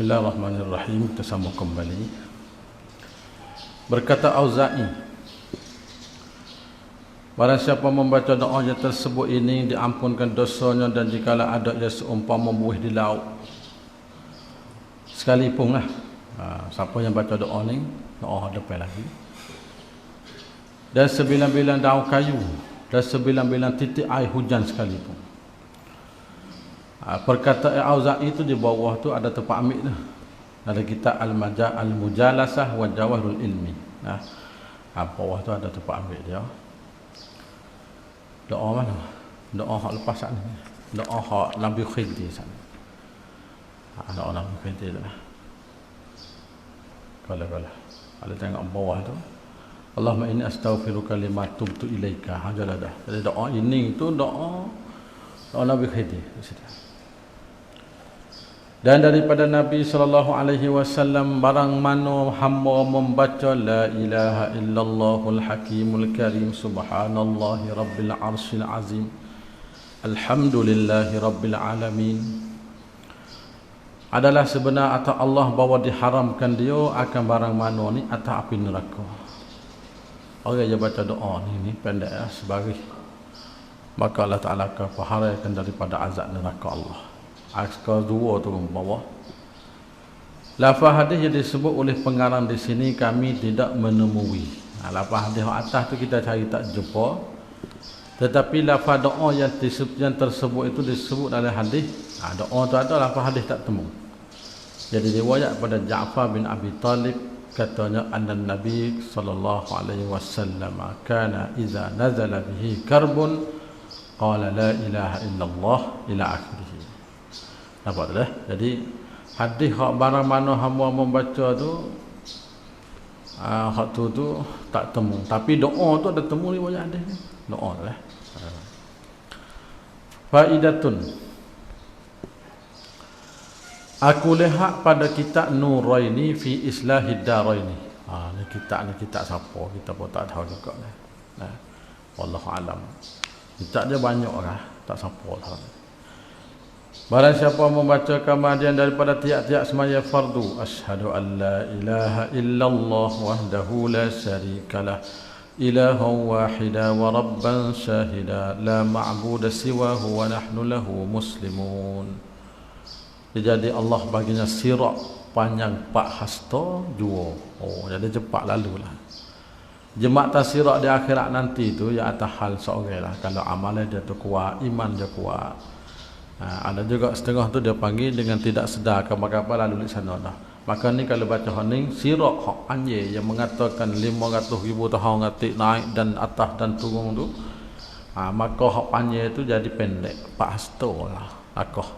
Bismillahirrahmanirrahim. Kita sambung kembali. Berkata Auza'i, barang siapa membaca doa yang tersebut ini, diampunkan dosanya, dan jikalau ada ia seumpama buih di laut sekalipun lah. Siapa yang baca doa ni, doa depan lagi, dan sembilan-sembilan daun kayu dan sembilan-sembilan titik air hujan sekalipun. Perkataan Auza'i itu di bawah tu ada tempat ambil tu. Ada kitab Al-Mujalasah wa Jawahirul Ilmi. Bawah tu ada tempat ambil dia. Doa mana? Doa hak lepas sana. Doa hak Nabi Khidir sana. Doa Nabi Khidir tu lah. Kalau ada tengok bawah tu, Allahumma inni astaghfiruka lima tubtu ilaika. Hajalah dah. Jadi doa ini tu doa Nabi Khidir. Dan daripada Nabi SAW, barang mana hamba membaca la ilaha illallahul hakimul karim subhanallahi rabbil arsyil azim alhamdulillahi rabbil alamin, adalah sebenar atas Allah bahawa diharamkan dia akan barang mana ni atas api neraka. Orang yang baca doa ni pendek sebagai, maka Allah Ta'ala akan pahalkan daripada azab neraka Allah. Askar dua tu bawah. Lafaz hadis yang disebut oleh pengarang di sini kami tidak menemui. Lafaz hadis atas tu kita cari tak jumpa. Tetapi lafaz doa yang tersebut itu disebut dalam hadis. Doa tu ada, lafaz hadis tak temu. Jadi riwayat pada Ja'far bin Abi Talib, katanya anna Nabi sallallahu alaihi wasallam kana idza nazala bihi karbun qala la ilaha illallah ila akhirih. Nampak tak? Jadi hadis hak barang mana hamba membaca tu, hak tu tak temu. Tapi doa tu ada temu riwayat hadis ni. Doa tu lah. Faidatun. Aku lihat pada kitab Nuraini fi Islahid Daraini. Ni kitab siapa? Kita pun tak tahu juga lah. Wallahu alam. Kitab dia banyak lah, tak siapa tahu. Barang siapa membaca kemudian daripada tiap-tiap semaya fardu, asyhadu an la ilaha illallah wahdahu la syarikalah ilahan wahida wa rabban syahida la ma'budu siwahu wa nahnu lahu muslimun. Jadi Allah baginya sirat panjang 4 hasta 2. Jadi cepat lalulah. Jemaatan sirat di akhirat nanti tu ya atas hal seorang lah. Kalau amalan dia tu kuat, iman dia kuat. Ada juga setengah tu dia panggil dengan tidak sedar kapal lalu di sana dah. Maka ni kalau baca hening sirat hak anjir yang mengatakan 500,000 tahun ngatik naik dan atas dan turun tu, maka hak panjang tu jadi pendek 4 hasta lah akah,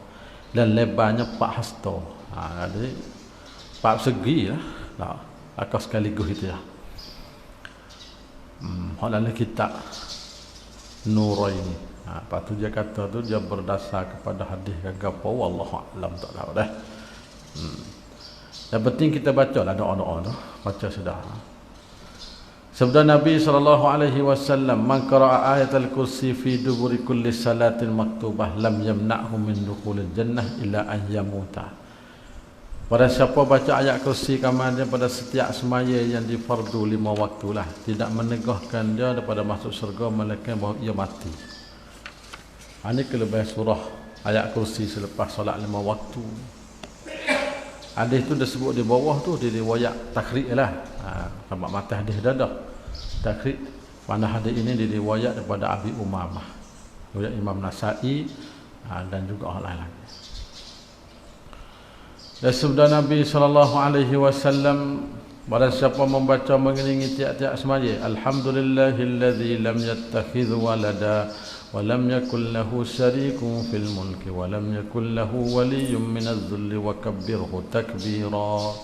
dan lebarnya 4 hasta. Jadi 4 segi lah akah sekaligus itu ya. Hak dalam kitab Nuraini. Lepas tu dia kata tu dia berdasar kepada hadis kagapa, wallahu a'lam, tak tahu dah. Yang penting kita bacalah doa-doa tu, baca sudah. Sabda Nabi SAW, man qara'a ayatul kursi fi duburi kulli salatin maktubah lam yamna'hu min dukhulil jannah illa an yamuta. Pada siapa baca ayat kursi kemudian pada setiap semaya yang di fardu 5 waktu lah, tidak menegahkan dia daripada masuk syurga melainkan bahawa ia mati. Ini kelebihan surah ayat kursi selepas solat 5 waktu. Hadis tu disebut di bawah tu di riwayat takhrik lah. Sebab mata hadis dah takhrik. Mana hadis ini di riwayat daripada Abi Umamah, riwayat Imam Nasa'i dan juga orang lain lagi. Dan sabda Nabi SAW, barang siapa membaca mengiringi tiap-tiap semaya, alhamdulillahilladzi lam yattakhidh walada wa lam yakul lahu syarikun fil mulki wa lam yakul lahu waliyyun minadh-dhulli wa kabbirhu takbira.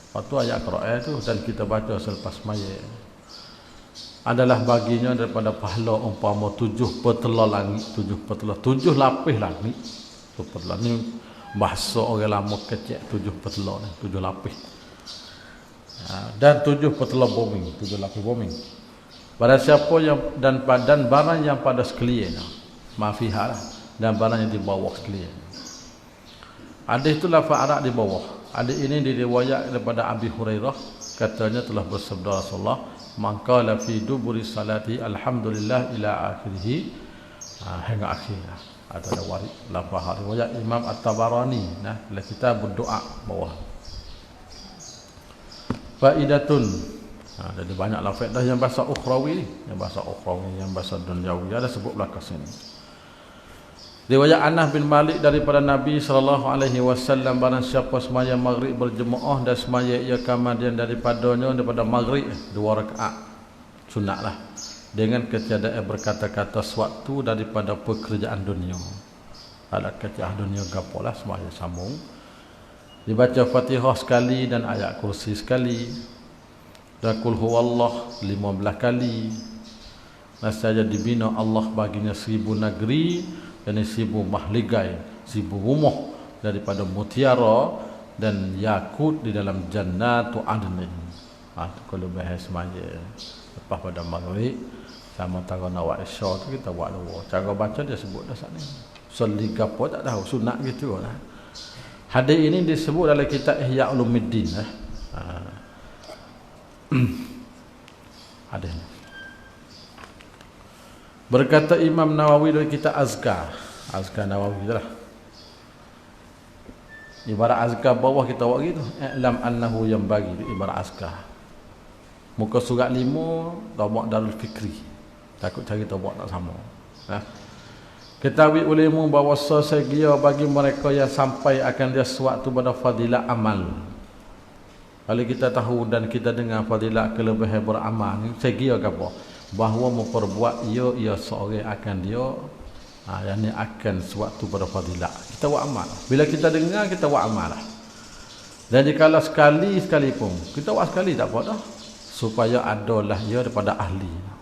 Itu ayat Quran tu, dan kita baca selepas semaya adalah baginya daripada pahala umpama 7 petela langit, 7 lapis langit. 7 petela ni bahasa orang lama kecil, 7 petela ni, 7 lapis. Dan 7 petela bumi, 7 lapis bumi. Pada siapa yang dan barang yang pada sekaliannya, mafiha lah, dan barang yang di bawah sekalian. Ada itu lafaz Arab di bawah. Hadis ini diriwayat daripada Abi Hurairah, katanya telah bersabda Rasulullah, "Man qala fi duburi salati alhamdulillah ila akhirih." Hingga akhir. Ada waris lafaz riwayat Imam At-Tabarani, nah, dalam kitab doa bawah. Faidatun. Jadi banyak lafaz dah yang bahasa ukhrawi ni, yang bahasa ukhrawi, yang bahasa duniawi ada sebut belakang sini. Riwayat Anas bin Malik daripada Nabi sallallahu alaihi wasallam, barang siapa sembahyang maghrib berjemaah dan sembahyang ia kemudian daripadanya daripada maghrib 2 rakaat sunatlah, dengan ketiadaan berkata-kata suatu daripada pekerjaan dunia. Ada kerjaan dunia gapolah sembahyang sambung. Dibaca Fatihah sekali dan ayat kursi sekali. Dan kul huwallah 15 kali. Nasaya dibina Allah baginya 1000 negeri dan 1000 mahligai, 1000 rumah daripada mutiara dan yakut di dalam jannatu adnin. Kalau bahas semaya lepas pada maghrib sama tara nawak isya tu kita buat dua. Cara baca dia sebut dah sat ni. Soli gapo tak tahu, sunat gitu lah. Hadis ini disebut dalam kitab Ihya Ulumuddin Hadis ni. Berkata Imam Nawawi dalam kitab Azkar Nawawi itulah. Ibarat azkar bawah kita buat gitu. I'lam annahu yang bagi ibarat azkar. Muka surat 5 Tabak Darul Fikri. Takut cari tabak tak sama. Ketahui olehmu bahawa segia bagi mereka yang sampai akan dia suatu pada fadilah amal. Kalau kita tahu dan kita dengar fadilah kelebihan beramal ni, segia ke apa? Bahawa memperbuat ia seorang akan dia yang ni akan suatu pada fadilah. Kita buat amal. Bila kita dengar kita buat amal lah. Dan jikalau sekali pun kita buat sekali tak apa dah, supaya adalah ia daripada ahli.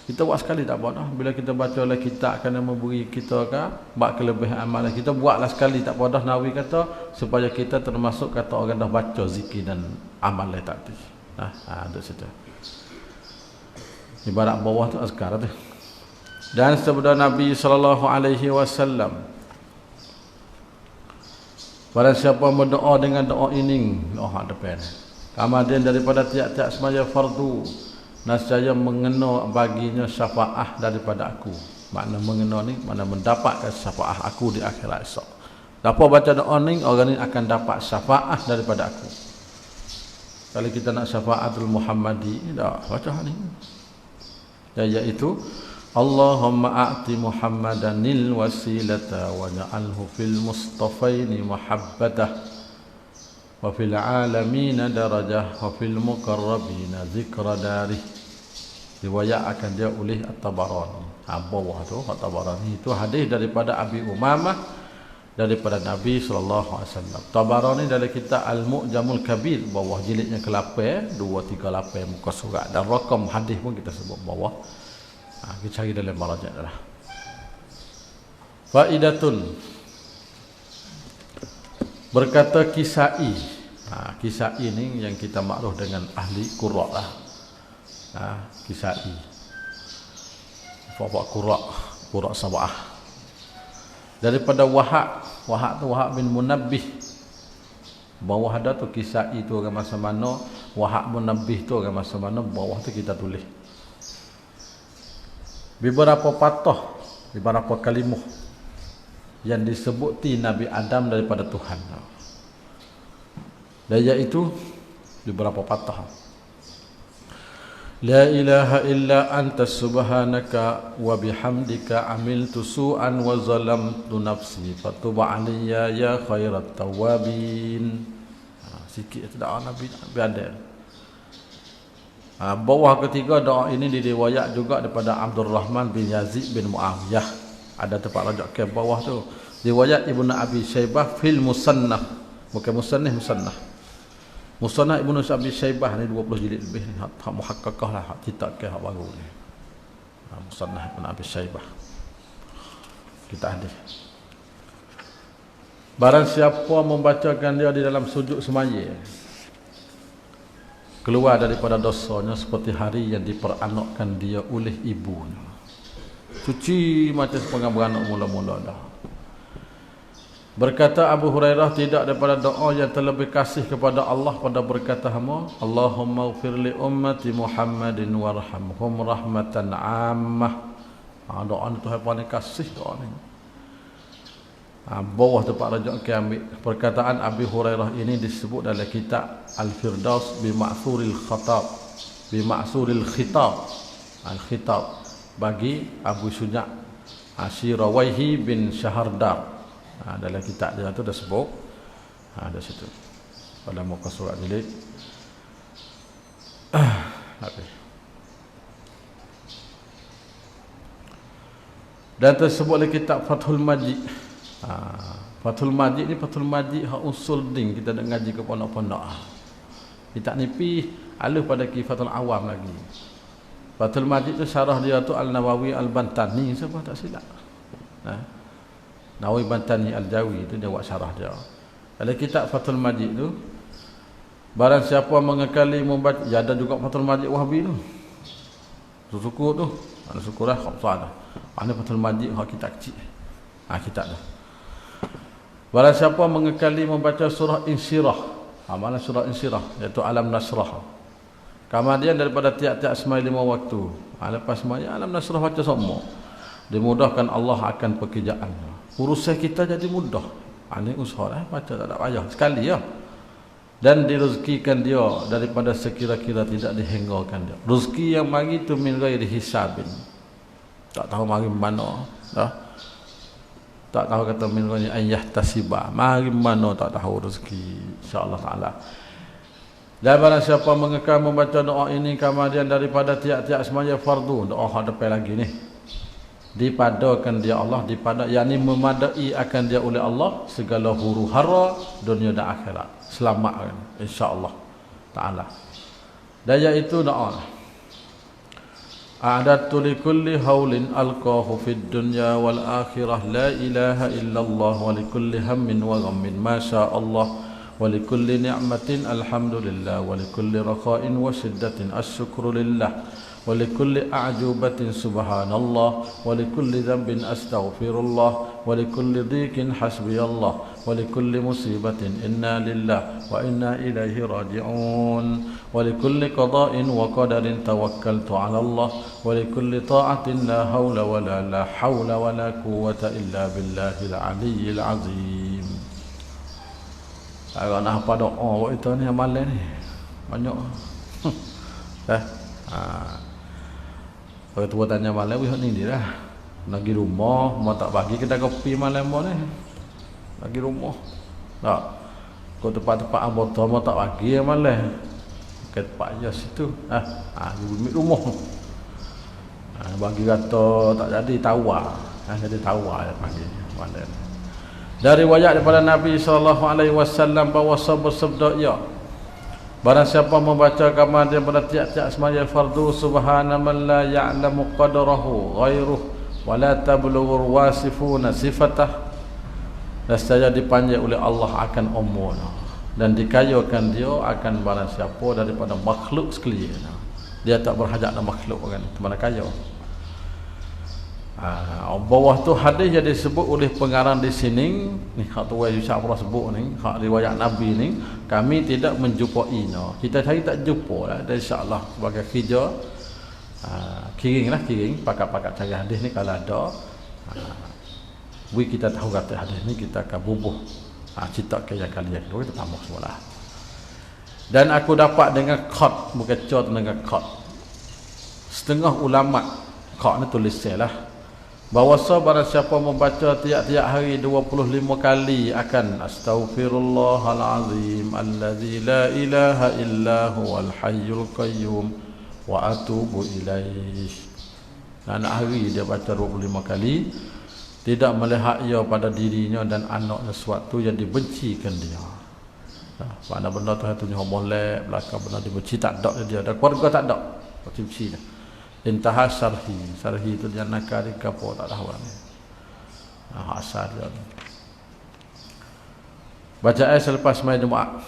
Kita buat sekali tak apa dah. Bila kita baca lah kitab akan memberi kita buat kelebihan amal, kita buatlah sekali tak apa dah. Nawawi kata supaya kita termasuk kata orang dah baca zikir dan amal tadi. Duduk situ. Ibarat bawah tu azkar tu. Dan sabda Nabi sallallahu alaihi wasallam, barang siapa berdoa dengan doa ini, doa depan. Kemudian daripada tiap-tiap sembahyang fardu, nascaya mengena baginya syafaah daripada aku. Makna mengena ni makna mendapatkan syafaah aku di akhirat esok. Dapat baca doa ni, orang ni akan dapat syafaah daripada aku. Kalau kita nak syafaatul Muhammadi, dah baca ni. Iaitu Allahumma a'ti Muhammadanil wasilata wa ja'alhu fil mustafaini muhabbatah wa fil alamina darajah wa fil muqarrabina zikra darih. Riwayat akan dia oleh At-Tabarani. Bawah tu At-Tabarani itu hadis daripada Abi Umamah daripada Nabi sallallahu alaihi wasallam. Tabarani dalam kitab Al-Mu'jamul Kabir bawah jilidnya ke-8 238 muka surat, dan rakam hadis pun kita sebut bawah. Kita cari dalam marajat dah. Faidatun. Berkata Kisai. Kisai ni yang kita maklum dengan ahli qurra lah. Kisai. Bapak qurra sab'ah. Daripada Wahab tu Wahab bin Munabbih. Bawah ada tu Kisai tu orang masa mana, Wahab Munabbih tu orang masa mana, bawah tu kita tulis. Beberapa patah, beberapa kalimah yang disebuti Nabi Adam daripada Tuhan. Dan iaitu beberapa patah. La ilaha illa anta subhanaka wa bihamdika amiltu su'an wa zalamtu nafsi fatub alayya ya khairat tawabin. Sikit doa Nabi ada. Bawah ketiga doa ini diriwayat juga daripada Abdul Rahman bin Yazid bin Muawiyah. Ada tempat rajak ke bawah tu. Riwayat Ibnu Abi Syaibah fil Musannaf. Bukan Musannaf, Musannaf. Musannaf Ibnu Abi Syaibah ni 20 jilid lebih ni. Hak muhakkakah lah, hak kitab ke hak baru ni. Musannaf Ibnu Abi Syaibah. Kita hadis. Barang siapa membacakan dia di dalam sujud semaya, keluar daripada dosanya seperti hari yang diperanakkan dia oleh ibunya. Suci macam setengah beranak mula-mula dah. Berkata Abu Hurairah, tidak daripada doa yang terlebih kasih kepada Allah pada berkata hamba, Allahumma ighfir li ummati Muhammadin warhamhum rahmatan ammah. Doa ni Tuhan paling kasih doa ni. Bawah tempat rujuk kita ambil perkataan Abu Hurairah ini disebut dalam kitab Al-Firdaus bi ma'thuril khatab, bi ma'thuril khitab. Al-khitab bagi Abu Sunya' Asyirawaihi bin Syahardar. Dalam kitab dia tu dah sebut. Ada situ. Pada muka surat jilid. Habis. Dan tersebut dalam kitab Fathul Majid. Fathul Majid ni Fathul Majid hak usul din kita nak ngaji ke pondok-pondok. Kita ni pi alus pada Kifatul Awam lagi. Fathul Majid tu syarah dia tu Al-Nawawi Al-Bantani siapa tak silap. Nawawi Bantani Al-Jawi tu dia buat syarah dia. Dalam kitab Fathul Majid tu, barang siapa mengekali membaca, ya ada juga Fathul Majid Wahabi tu. Suku tu, ada suku dah khamsah dah. Ada Fathul Majid hak kitab kecil. Kitab dah. Barang siapa mengekali membaca surah Insyirah. Mana surah Insyirah iaitu Alam Nasrah. Kemudian daripada tiap-tiap semai 5 waktu. Lepas semaya Alam Nasrah baca semua. Dimudahkan Allah akan pekerjaan. Urusan kita jadi mudah. Ini usaha baca tak ada payah sekali ya. Dan direzekikan dia daripada sekira-kira tidak dihenggakan dia. Rezeki yang mari tu min ghairi hisabin. Tak tahu mari mana dah. Tak tahu kata min ghairi ayah tasiba. Mari mana tak tahu rezeki insya-Allah taala. Dan barang siapa mengekal membaca doa ini kemudian daripada tiap-tiap semaya fardu, doa hak depan lagi ni. Dipadakan dia Allah, yakni memadai akan dia oleh Allah segala huru hara dunia dan akhirat. Selamat insya-Allah taala. Dan iaitu doa. A'dadtu li kulli haulin alqahu fid dunya wal akhirah la ilaha illallah wa li kulli hammin wa ghammin ma syaa Allah wa li kulli ni'matin alhamdulillah wa li kulli rakha'in wa shiddatin asyukru lillah ولكل أعجوبة سبحان الله ولكل ذنب أستغفر الله ولكل ضيق حسبي الله ولكل مصيبة إنا لله وإنا إليه راجعون ولكل قضاء وقدر توكلت على الله ولكل طاعة لا حول ولا قوة إلا بالله العلي العظيم. Kalau nak apa doa itu ni amalan ni banyak. Kalau tua tanya malam, wih ni dia lah. Lagi rumah, mau tak bagi kedai kopi malam mau ni. Lagi rumah, tak. Kau tempat-tempat abota mau tak bagi malam. Ke tempat je situ. Di rumah. Bagi kata tak jadi tawar. Jadi tawar ya bagi malam. Dari riwayat daripada Nabi SAW bahawa bersabda ya. Barang siapa membaca kemudian pada tiap-tiap semaya fardu subhana man la ya'lamu qadrahu ghairuh wa la tablughur wasifuna sifatah, nescaya dipanjang oleh Allah akan umurnya dan dikayakan dia akan barang siapa daripada makhluk sekalian. Dia tak berhajat dengan makhluk kan, mana kaya. Bawah tu hadis yang disebut oleh pengarang di sini ni hak tu Yusuf Allah sebut ni hak riwayat Nabi ni kami tidak menjumpainya. Kita cari tak jumpa lah. Dan insya-Allah sebagai kerja kiring pakat-pakat cari hadis ni kalau ada kita tahu kata hadis ni kita akan bubuh cerita kaya kalian dulu kita tambah semula. Dan aku dapat dengan qad bukan cot dengan qad. Setengah ulama qad ni tulislah bahawasa barang siapa membaca tiap-tiap hari 25 kali akan astaghfirullahalazim allazi la ilaha illa huwal hayyul qayyum wa atubu ilaih. Dan hari dia baca 25 kali tidak melihat ia pada dirinya dan anaknya sesuatu yang dibencikan dia. Mana benda tu hatunya molek belakang benda dibenci tak ada dia, ada keluarga tak ada. Benci dah. Intaha syarhi itu dia nakar di kapo tak tahu ni. Asal dia. Baca ayat selepas mai Jumaat.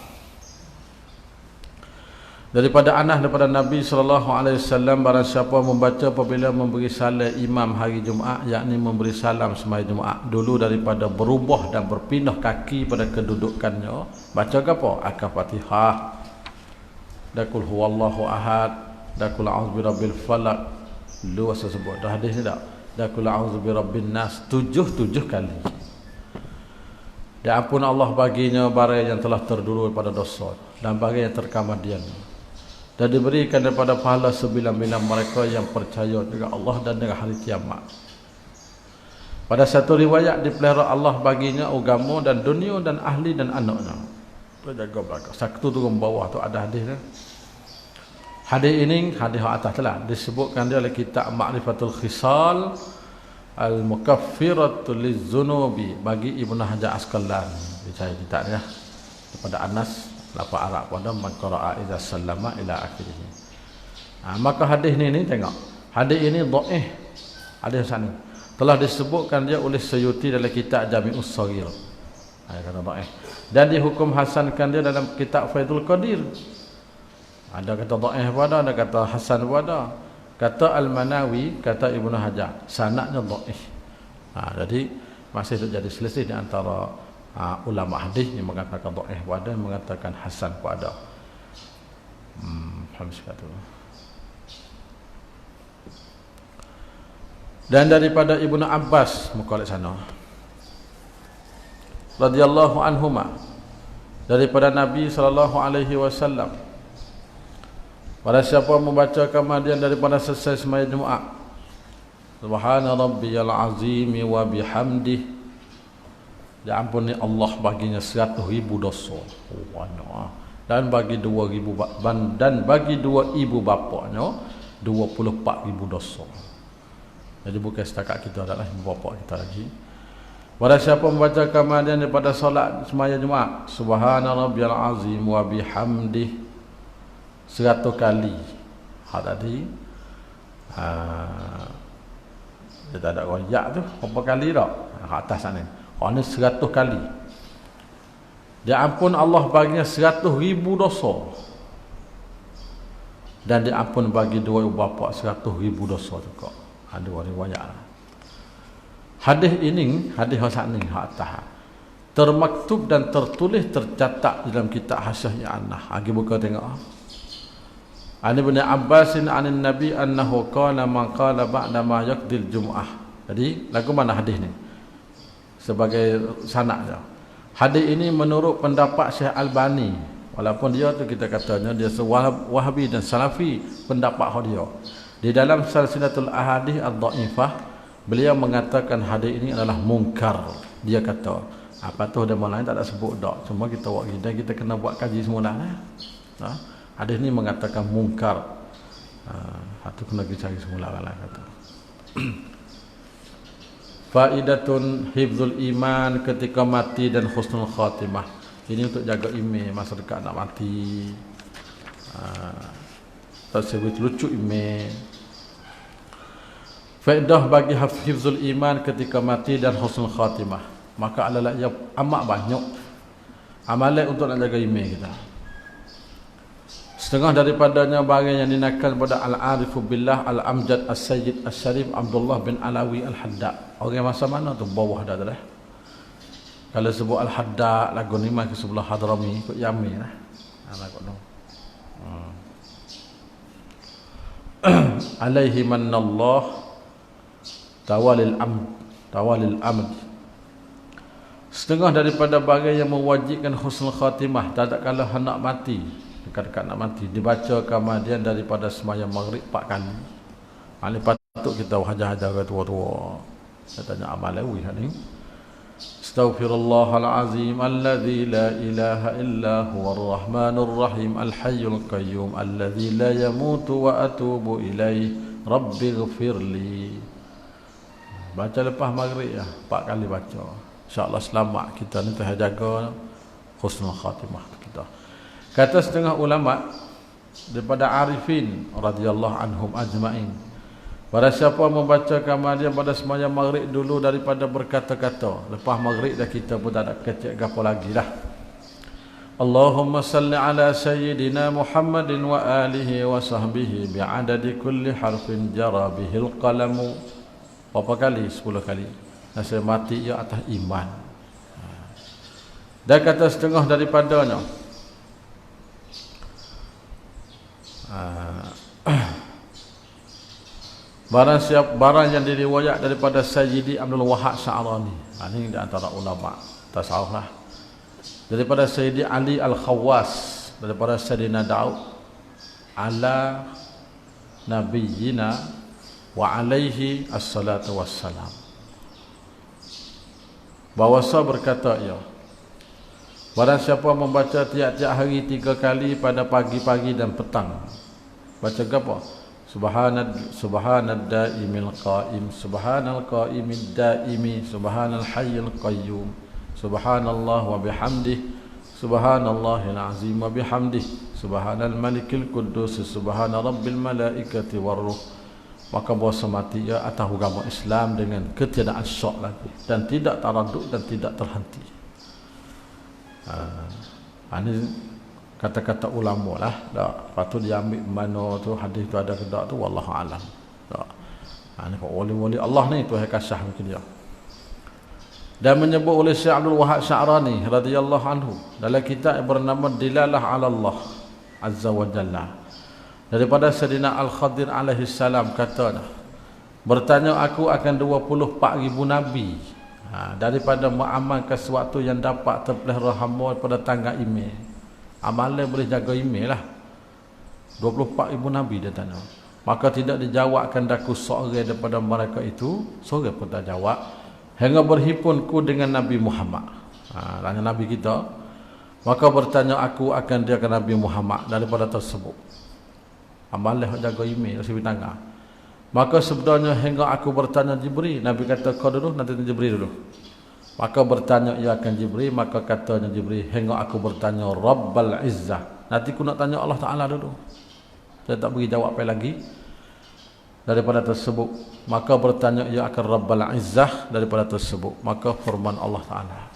Daripada Anas daripada Nabi SAW, barang siapa membaca apabila memberi salam imam hari Jumaat, yakni memberi salam sembahyang Jumaat, dulu daripada berubah dan berpindah kaki pada kedudukannya, baca apa? Al-Fatihah, dan qul huwallahu ahad, dan qul a'udzu birabbil falaq, luas tersebut. Dah hadis ni tak? Dan qul a'udzu birabbin nas, 7 kali. Dan ampun Allah baginya barang yang telah terdulu pada dosa dan barang yang terkemudian, dan diberikan daripada pahala sembilan-sembilan mereka yang percaya dengan Allah dan dengan hari kiamat. Pada satu riwayat, dipelihara Allah baginya agama dan dunia dan ahli dan anaknya. Tu jaga belakang. Satu turun bawah tu ada hadis kan. Hadis ini, hadis atas lah, disebutkan dia oleh kitab Ma'rifatul Khisal Al-Mukaffiratul Lizunubi bagi Ibnu Hajar Asqalani. Dicari kitab ni lah, daripada Anas, lafaz Arab pada man qara'a idza sallama ila akhirih. Maka hadis ni tengok. Hadis ini dhaif. Hadis sana telah disebutkan dia oleh Suyuti dalam kitab Jami'us Shaghir. Kata dhaif. Dan dihukum hasankan dia dalam kitab Faidul Qadir. Ada kata dhaif pada, ada kata hasan pada. Kata Al-Manawi, kata Ibnu Hajar, sanadnya dhaif. Jadi masih terjadi selisih di antara ulama hadis yang mengatakan dhaif pada, yang mengatakan hasan pada. Dan daripada Ibnu Abbas, muka sana, radhiyallahu anhuma, daripada Nabi SAW, pada siapa membaca kemudian daripada selesai sembahyang Jumaat, subhana rabbiyal azim wa bihamdihi, diampuni Allah baginya 100,000 dosa. Dan bagi 2,000 dan bagi 2 ibu bapaknya 24,000 dosa. Jadi bukan setakat kita adalah ibu bapa kita lagi. Pada siapa membaca kemudian daripada solat sembahyang Jumaat, subhana rabbiyal azim wa bihamdihi 100 kali. Tadi dia tak ada royak tu berapa kali tak? Atas sana. Ini 100 kali. Dia ampun Allah baginya 100,000 dosa. Dan dia ampun bagi 2 ibu bapa 100,000 dosa juga. Ada riwayat. Hadis ini, hadis hasan ni atas, termaktub dan tertulis, tercatat dalam kitab Hasyah Anah. Agi buka tengok. Ani bin Abbasin anin Nabi annahu qala man qala ba'da ma yaqdil jum'ah. Jadi lagu mana hadis ni? Sebagai sanad dia. Hadis ini menurut pendapat Syekh Albani, walaupun dia tu kita katanya dia Wahabi dan Salafi, pendapat dia. Di dalam Silsilatul Ahadits Ad-Dhaifah, beliau mengatakan hadis ini adalah mungkar. Dia kata, apa tu ada lain tak ada sebut dak. Cuma kita buat kita kena buat kaji semula lah. Hadis ini mengatakan mungkar. Itu kena kita cari semula lah kata. Faidatun hifzul iman ketika mati dan husnul khatimah. Ini untuk jaga iman masa dekat nak mati. Tersebut lucu iman. Faedah bagi hifzul iman ketika mati dan husnul khatimah. Maka adalah yang amat banyak amalan untuk nak jaga iman kita. Setengah daripadanya barang yang dinakal pada Al-Arifu Billah Al-Amjad As-Sayyid As-Syarif Abdullah bin Alawi Al-Haddad. Orang masa mana tu? Bawah dah tu lah. Kalau sebut Al-Haddad, lagu ni ke sebelah Hadrami, ikut Yamin lah. Lagu tu. Alaihi mannallah tawalil amd. Setengah daripada barang yang mewajibkan husnul khatimah, tak ada kalau hendak mati, dekat-dekat nak mati, dibaca kemudian daripada sembahyang maghrib 4 kali. Ini patut kita hajar-hajar ke tua-tua. Saya tanya amal lewi ni. Astaghfirullahal azim alladzi la ilaha illa huwar rahmanur rahim al-hayyul qayyum alladzi la yamutu wa atubu ilaih rabbighfirli. Baca lepas maghrib ya, 4 kali baca. InsyaAllah selamat kita ni terjaga husnul khatimah kita. Kata setengah ulama daripada arifin radhiyallahu anhum ajma'in, pada siapa membaca kemudian pada sembahyang maghrib dulu daripada berkata-kata, lepas maghrib dah kita pun tak ada kecek gapo lagi dah. Allahumma salli ala sayyidina Muhammadin wa alihi wa sahbihi bi'adadi kulli harfin jara bihil qalamu. Berapa kali? 10 kali. Nasi mati ia atas iman. Dan kata setengah daripadanya, barang yang diriwayat daripada Sayyidi Abdul Wahab Sya'rani. Ini di antara ulama tasawuf lah. Daripada Sayyidi Ali Al-Khawwas, daripada Sayyidina Daud ala nabiyyina wa alaihi assalatu wassalam. Bahawasa berkata ia, barang siapa membaca tiap-tiap hari 3 kali pada pagi-pagi dan petang. Baca apa? Subhanad daimil qaim, subhanal qaimid daimi, subhanal hayyil qayyum, subhanallah wa bihamdih, subhanallahil azim wa bihamdih, subhanal malikil quddus, subhana rabbil malaikati warruh. Maka bahasa mati ia atas agama Islam dengan ketiadaan syak lagi, dan tidak taraduk dan tidak terhenti. Ini kata-kata ulama lah. Tak patut diambil mana tu hadis tu ada ke tak tu wallahu alam. Tak. Ini kau wali-wali Allah ni tu kasah mungkin dia. Dan menyebut oleh Syekh Abdul Wahab Sya'rani radhiyallahu anhu dalam kitab yang bernama Dilalah 'ala Allah Azza wa Jalla, daripada Sayyidina Al-Khadir alaihi salam katanya, bertanya aku akan 24,000 nabi daripada mengamalkan sesuatu yang dapat terpelihara hamba pada tangga email. Amalan boleh jaga email lah. 24,000 nabi dia tanya. Maka tidak dijawabkan daku seorang daripada mereka itu, seorang pun tak jawab, hingga berhimpunku dengan Nabi Muhammad. Tanya Nabi kita. Maka bertanya aku akan dia ke Nabi Muhammad daripada tersebut. Amalan jaga email si tangga. Maka sebenarnya hingga aku bertanya Jibril, Nabi kata kau dulu, nanti Jibril dulu. Maka bertanya ia akan Jibril, maka katanya Jibril, hingga aku bertanya Rabbal Izzah. Nanti aku nak tanya Allah Ta'ala dulu. Saya tak beri jawab apa lagi daripada tersebut. Maka bertanya ia akan Rabbal Izzah daripada tersebut. Maka firman Allah Ta'ala,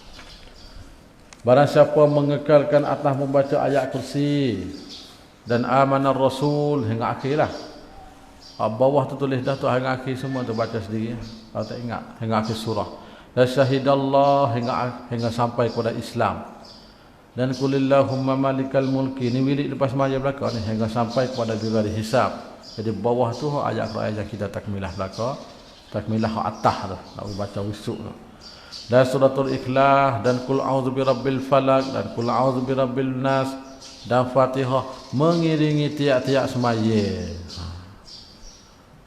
barang siapa mengekalkan atas membaca ayat kursi dan amanar Rasul hingga akhirlah. Bawah tu tulis dah tu hingga akhir semua tu baca sendiri. Kalau tak ingat hingga akhir surah. Dan syahidallah hingga sampai kepada Islam. Dan kulillahumma malikal mulki, ni wirid lepas maya belaka ni hingga sampai kepada bila dihisab. Jadi bawah tu ayat-ayat yang kita takmilah belaka, takmilah atas tu nak baca wisuk tu. Dan suratul Ikhlas dan qul a'udzu birabbil falaq dan qul a'udzu birabbil nas dan Fatihah mengiringi tiap-tiap semaya.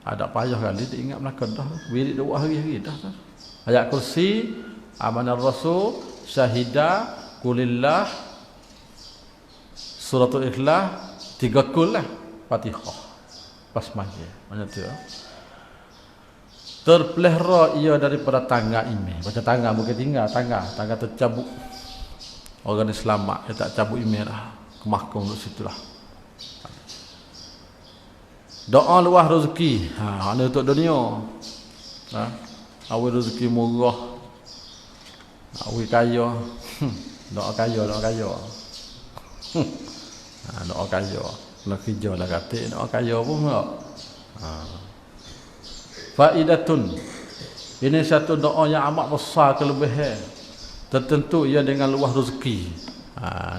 Ada payah kali diingat belaka dah. Wirid 2 hari-hari dah. Ayat kursi, amanar Rasul, syahidah, kulillah, suratul Ikhlas, 3 kul lah, Fatihah, basmalah. Macam tu. Terpelihara ia daripada tangga email. Baca tangga bukan tinggal, tangga tercabut. Orang ni selamat, dia tak cabut email lah. Kemakung duduk situ lah. Doa luah rezeki. Ini untuk dunia. Awal rezeki murah, awal kaya. Doa kaya. Doa kaya. Nak kerja lah kata doa kaya pun tak. Faidatun. Ini satu doa yang amat besar kelebihan. Tertentu ia dengan luah rezeki.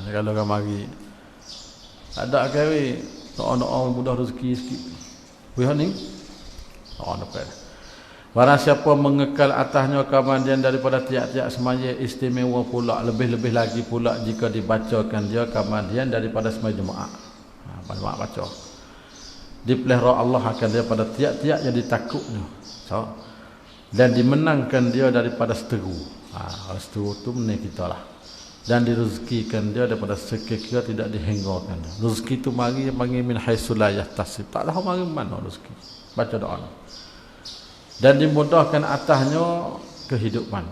Kalau kan mari ada kali doa-doa mudah rezeki sikit. Weh ni. Dapat. Barang siapa mengekal atasnya kemandian daripada tiap-tiap semaya, istimewa pula, lebih-lebih lagi pula jika dibacakan dia kemandian daripada semaya Jumaat. Jemaah baca. Dipelihara Allah akan dia pada tiap-tiap yang ditakutnya. So, dan dimenangkan dia daripada seteru. Seteru tu menang kita lah. Dan direzekikan dia daripada sekira tidak dihenggakan. Rezeki tu mari panggil min haitsu la yahtasib. Tak tahu mari mana rezeki. Baca doa. Dan dimudahkan atasnya kehidupan.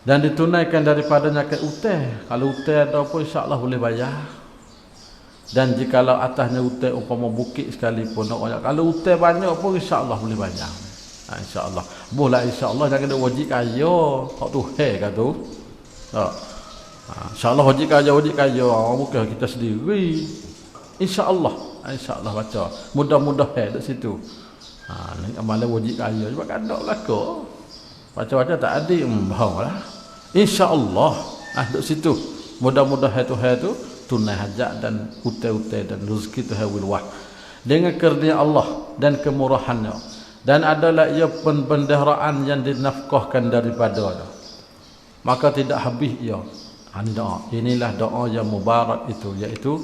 Dan ditunaikan daripadanya ke utang. Kalau utang ada pun insya-Allah boleh bayar. Dan jikalau atasnya utang umpama bukit sekalipun nak banyak. Kalau utang banyak pun insya-Allah boleh bayar. Insya-Allah. Boleh insya-Allah jangan ada wajib kaya. Hak tu kata tu. Tak. InsyaAllah wajib kaya bukan kita sendiri. InsyaAllah baca. Mudah-mudahan dekat situ. Ni amalan wajib kaya sebab kadang belaka. Baca-baca tak ada lah. InsyaAllah dekat situ. Mudah-mudahan Tuhan tu tunai hajat dan utai-utai dan rezeki Tuhan wilwah. Dengan kernia Allah dan kemurahannya. Dan adalah ia penbendaharaan yang dinafkahkan daripada dia. Maka tidak habis ia. Ini doa. Inilah doa yang mubarak itu, iaitu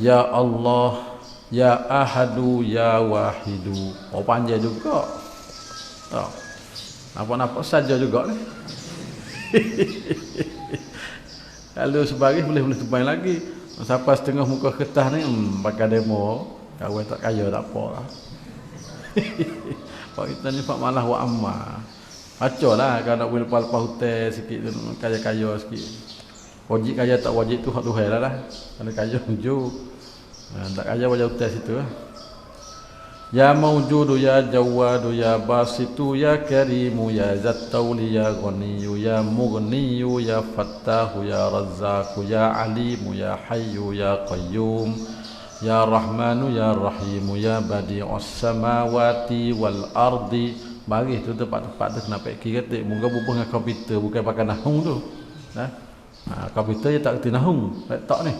ya Allah, ya Ahadu, ya Wahidu. Oh panjang juga. Apa-apa saja juga ni. Kalau sebagai boleh tebal lagi. Sampai setengah muka kertas ni pakai demo. Kawan tak kaya tak apa lah. Pak kita ni pak malah wa amma. Bacalah kalau nak boleh lepas hotel sikit tu kaya-kaya sikit. Wajib kaya tak wajib tu hak Tuhan lah. Kalau kaya hujur. Tak kaya wajib hotel situ lah. Ya mawjudu ya jawadu ya basitu ya karimu ya zattauli ya ghaniyu ya mughniyu ya fattahu ya razzaku ya alimu ya hayyu ya qayyum ya rahmanu ya rahimu ya badi'us samawati wal ardi. Bagi tu tempat-tempat tu kenapa kira tak moga bubuh dengan komputer bukan pakai nahung tu. Komputer dia tak kerti nahung laptop ni.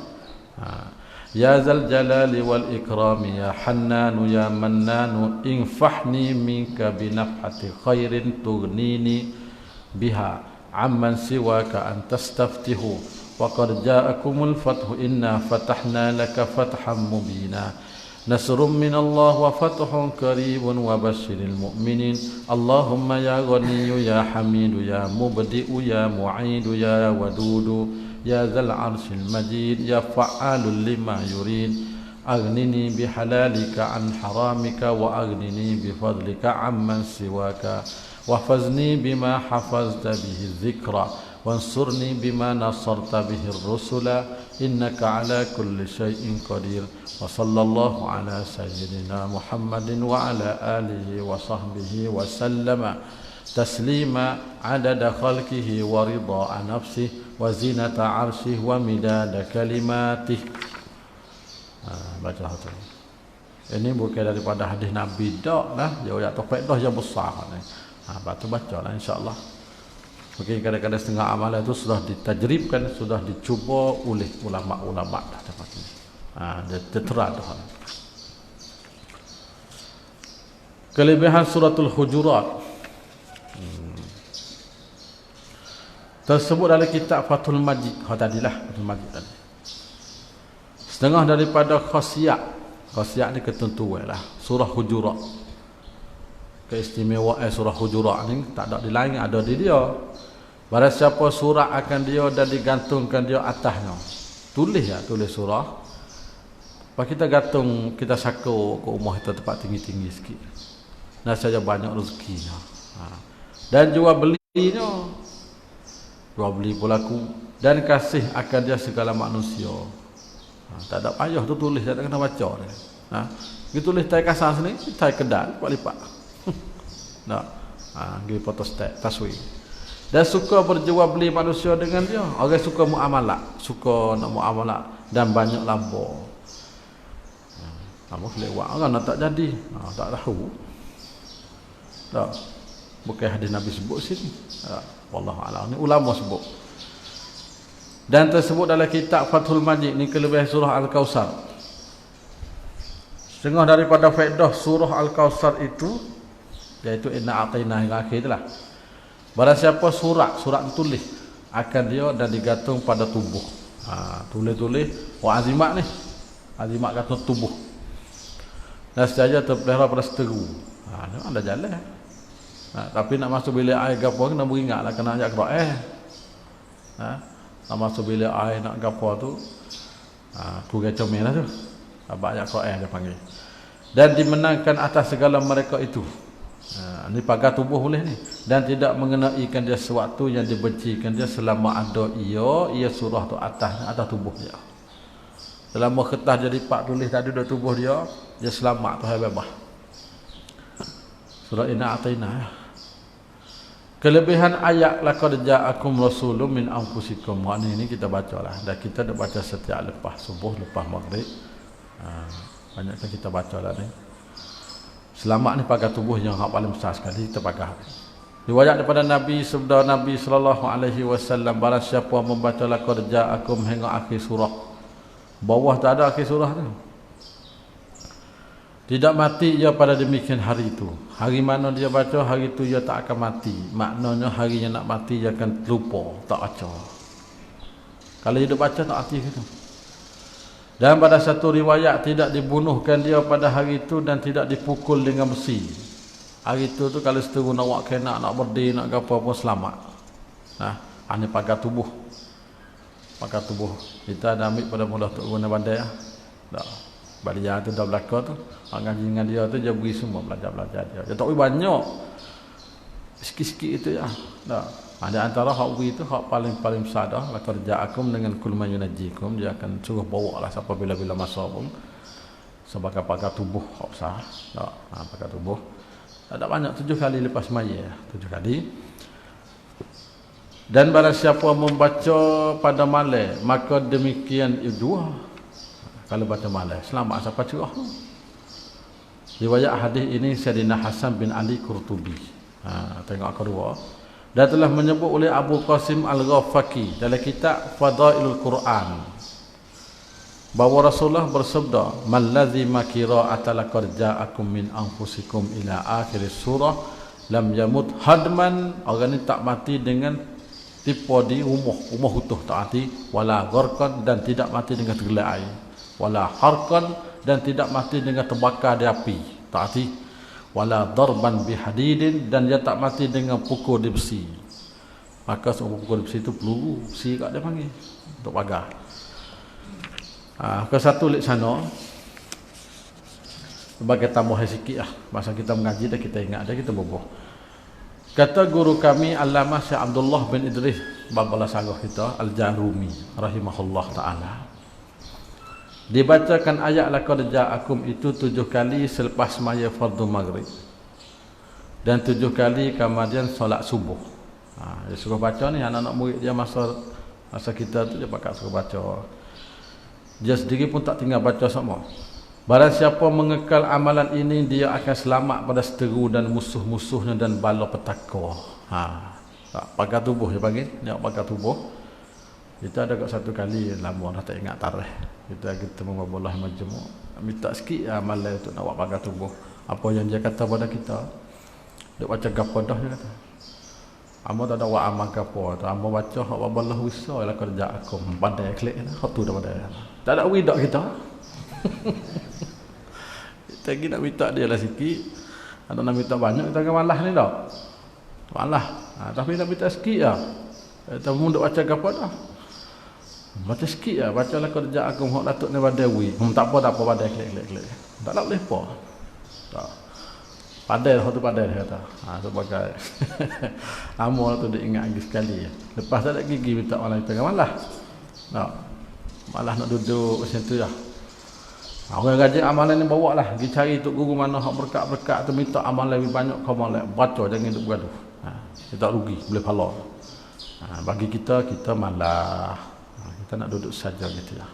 Ya zal jalali wal ikrami ya hannanu ya mannanu infahni minka binafhati khairin tughnini biha amman siwaka an tastaftihu wa qad ja'akumul fathu inna fatahna laka fathan mubina nasrun minallah wa fathun qaribun wa basyiril mu'minin Allahumma ya ghaniyyu ya hamidu ya mubdi'u ya mu'idu ya wadudu ya zal arshil majid ya fa'alul lima yurid aghnini bihalalika an haramika wa aghnini bifadlika amman siwaka wahfazni bima hafazta bihi dhikra wansurni bima nasarta bihi rusula innaka ala kulli syai'in qadir wa sallallahu ala sayyidina Muhammadin wa ala alihi wa sahbihi wa sallama taslima adada khalqihi wa ridha nafsihi wa zinata arsyih wa midada kalimatih. Baca tu. Ini bukan daripada hadis Nabi dak lah, jauh atau faedah yang besar ni. Baca-bacalah insya-Allah. Mungkin kadang-kadang setengah amalan itu sudah ditajribkan, sudah dicuba oleh ulama-ulama dah dapat ni. Dia tertera dah. Kelebihan suratul Hujurat tersebut dalam kitab Fathul Majid. Tadilah Fathul Majid tadi. Setengah daripada khasiat ni ketentuan lah. Surah Hujurat. Keistimewaan surah Hujurat ni tak ada di lain, ada di dia. Barang siapa surah akan dia dan digantungkan dia atasnya. Tulis surah. Lepas kita gantung, kita saka ke rumah kita tempat tinggi-tinggi sikit. Dan saja banyak rezekinya. Dan jual belinya. Jual beli pelaku dan kasih akan dia segala manusia. Tak ada payah tu tulis, tak ada kena baca dia. Dia tulis tai kasar sini, tai kedal lipat. Nah, dia photostat taswir. Dan suka berjual beli manusia dengan dia. Orang suka muamalah, suka nak muamalah dan banyak lamba. Kamu lewat orang nak tak jadi, tak tahu. Tak. Bukan hadis Nabi sebut sini. Wallahu a'lam. Ni ulama sebut. Dan tersebut dalam kitab Fathul Majid ni kelebihan surah Al-Kautsar. Setengah daripada faedah surah Al-Kautsar itu iaitu inna a'tainah hingga akhir itulah. Barang siapa surat tulis akan dia dan digantung pada tubuh. Tulis wa azimat ni. Azimat kata tubuh. Dan saja terpelihara pada seteru. Ni ada jalan. Tapi nak masuk bilik air gapo kena beringatlah kena ajak Quran. Nak masuk bilik air nak gapo tu tugas comellah tu. Abang ajak Quran dia panggil. Dan dimenangkan atas segala mereka itu. Ni pagar tubuh boleh ni dan tidak mengenaikan dia sesuatu yang dibencikan dia selama ada ia surah tu atas tubuh dia. Selama kertas jadi pak tulis tadi dah tubuh dia selamat tu hai bebas. Surah Inna A'tainah. Kelebihan ayat laqad ja'akum rasulun min anfusikum. Maknanya ini kita bacalah. Dan kita dah baca setiap lepas subuh, lepas maghrib. Banyakkan kita bacalah ni. Selamat ni pagar tubuh yang paling besar sekali kita pagar. Riwayat daripada Nabi, sabda Nabi sallallahu alaihi wasallam, barang siapa membaca laqad ja'akum hingga akhir surah. Bawah tak ada akhir surah tu. Tidak mati ia pada demikian hari itu. Hari mana dia baca, hari itu ia tak akan mati. Maknanya hari yang nak mati dia akan lupa, tak baca. Kalau dia baca tak mati gitu. Dan pada satu riwayat tidak dibunuhkan dia pada hari itu dan tidak dipukul dengan besi. Hari itu tu kalau seteru nak buat kena, nak berdiri, nak apa pun selamat. Ini pagar tubuh. Pagar tubuh. Kita ada ambil pada mula tu guna bandai. Tak. Balian tu dah belakang tu. Ngaji dengan dia tu dia beri semua belajar-belajar dia. Dia tak beri banyak. Sikit-sikit itu ya. Tak. Ada antara hak beri tu hak paling besar dah. Laqad ja'akum dengan kul man yunajjikum. Dia akan suruh bawa lah siapa bila-bila masa pun. Sebagai pagar tubuh hak besar. Tak. Pagar tubuh. Tak banyak 7 kali lepas maya. 7 kali. Dan barang siapa membaca pada malam, maka demikian itu. Kalau baca malam, selamat siapa cerah. Riwayat hadis ini Sayyidina Hasan bin Ali Qurtubi. Tengok kedua. Dan telah menyebut oleh Abu Qasim Al-Ghafaqi dalam kitab Fadailul Quran bahawa Rasulullah bersabda, "Man lazima qira'ata laqad ja'akum min anfusikum ila akhir surah lam yamut hadman." Orang ni tak mati dengan tipu di rumah utuh tak mati, wala gharqan dan tidak mati dengan tergelak air, wala harqan dan tidak mati dengan terbakar di api, tak mati, wala darban bihadidin dan dia tak mati dengan pukul di besi. Maka seumur pukul di besi itu peluru besi kat dia panggil untuk pagar. Ke satu lek sana sebagai tambahan sikit lah. Masa kita mengaji dah kita ingat dah kita boboh. Kata guru kami Allamah Syekh Abdullah bin Idris babala sarah kita Al-Jarumi rahimahullah taala. Dibacakan ayat laqad ja'akum itu 7 kali selepas semaya fardu maghrib. Dan 7 kali kemudian solat subuh. Dia suruh baca ni anak-anak murid dia masa kita tu dia pakai suruh baca. Dia sendiri pun tak tinggal baca semua. Barang siapa mengekal amalan ini, dia akan selamat pada seteru dan musuh-musuhnya dan bala petaka. Pagar tubuh dia panggil. Dia pagar tubuh. Kita ada kat satu kali lama dah tak ingat tarikh. Kita membawalah majmuk. Minta sikit amalan untuk nak buat pagar tubuh. Apa yang dia kata pada kita? Dia baca gapo dah dia kata. Amo tak ada buat amal gapo tu. Amo baca hak babalah wisa lah kerja aku. Pandai klik hak tu dah pandai. Tak ada widak kita. Kita lagi nak minta dia lah sikit. Atau nak minta banyak kita akan malah ni tak. Malah. Tapi nak minta sikit lah. Kita pun duk baca gapo dah. Baca sikit lah. Baca lah kerja aku hak Datuk ni badawi. Tak apa pandai klik. Tak nak boleh apa. Tak. Padai tu padai dia kata. Sebagai amal tu dia ingat lagi sekali. Lepas tak ada gigi minta malah kita malah. Tak. Malah nak duduk macam tu lah. Orang rajin amalan ni bawa lah. Pergi cari tok guru mana hak berkat-berkat tu minta amalan lebih banyak kau malah. Baca jangan duduk bergaduh. Kita rugi boleh pahala. Bagi kita malah. Kita nak duduk saja gitu lah.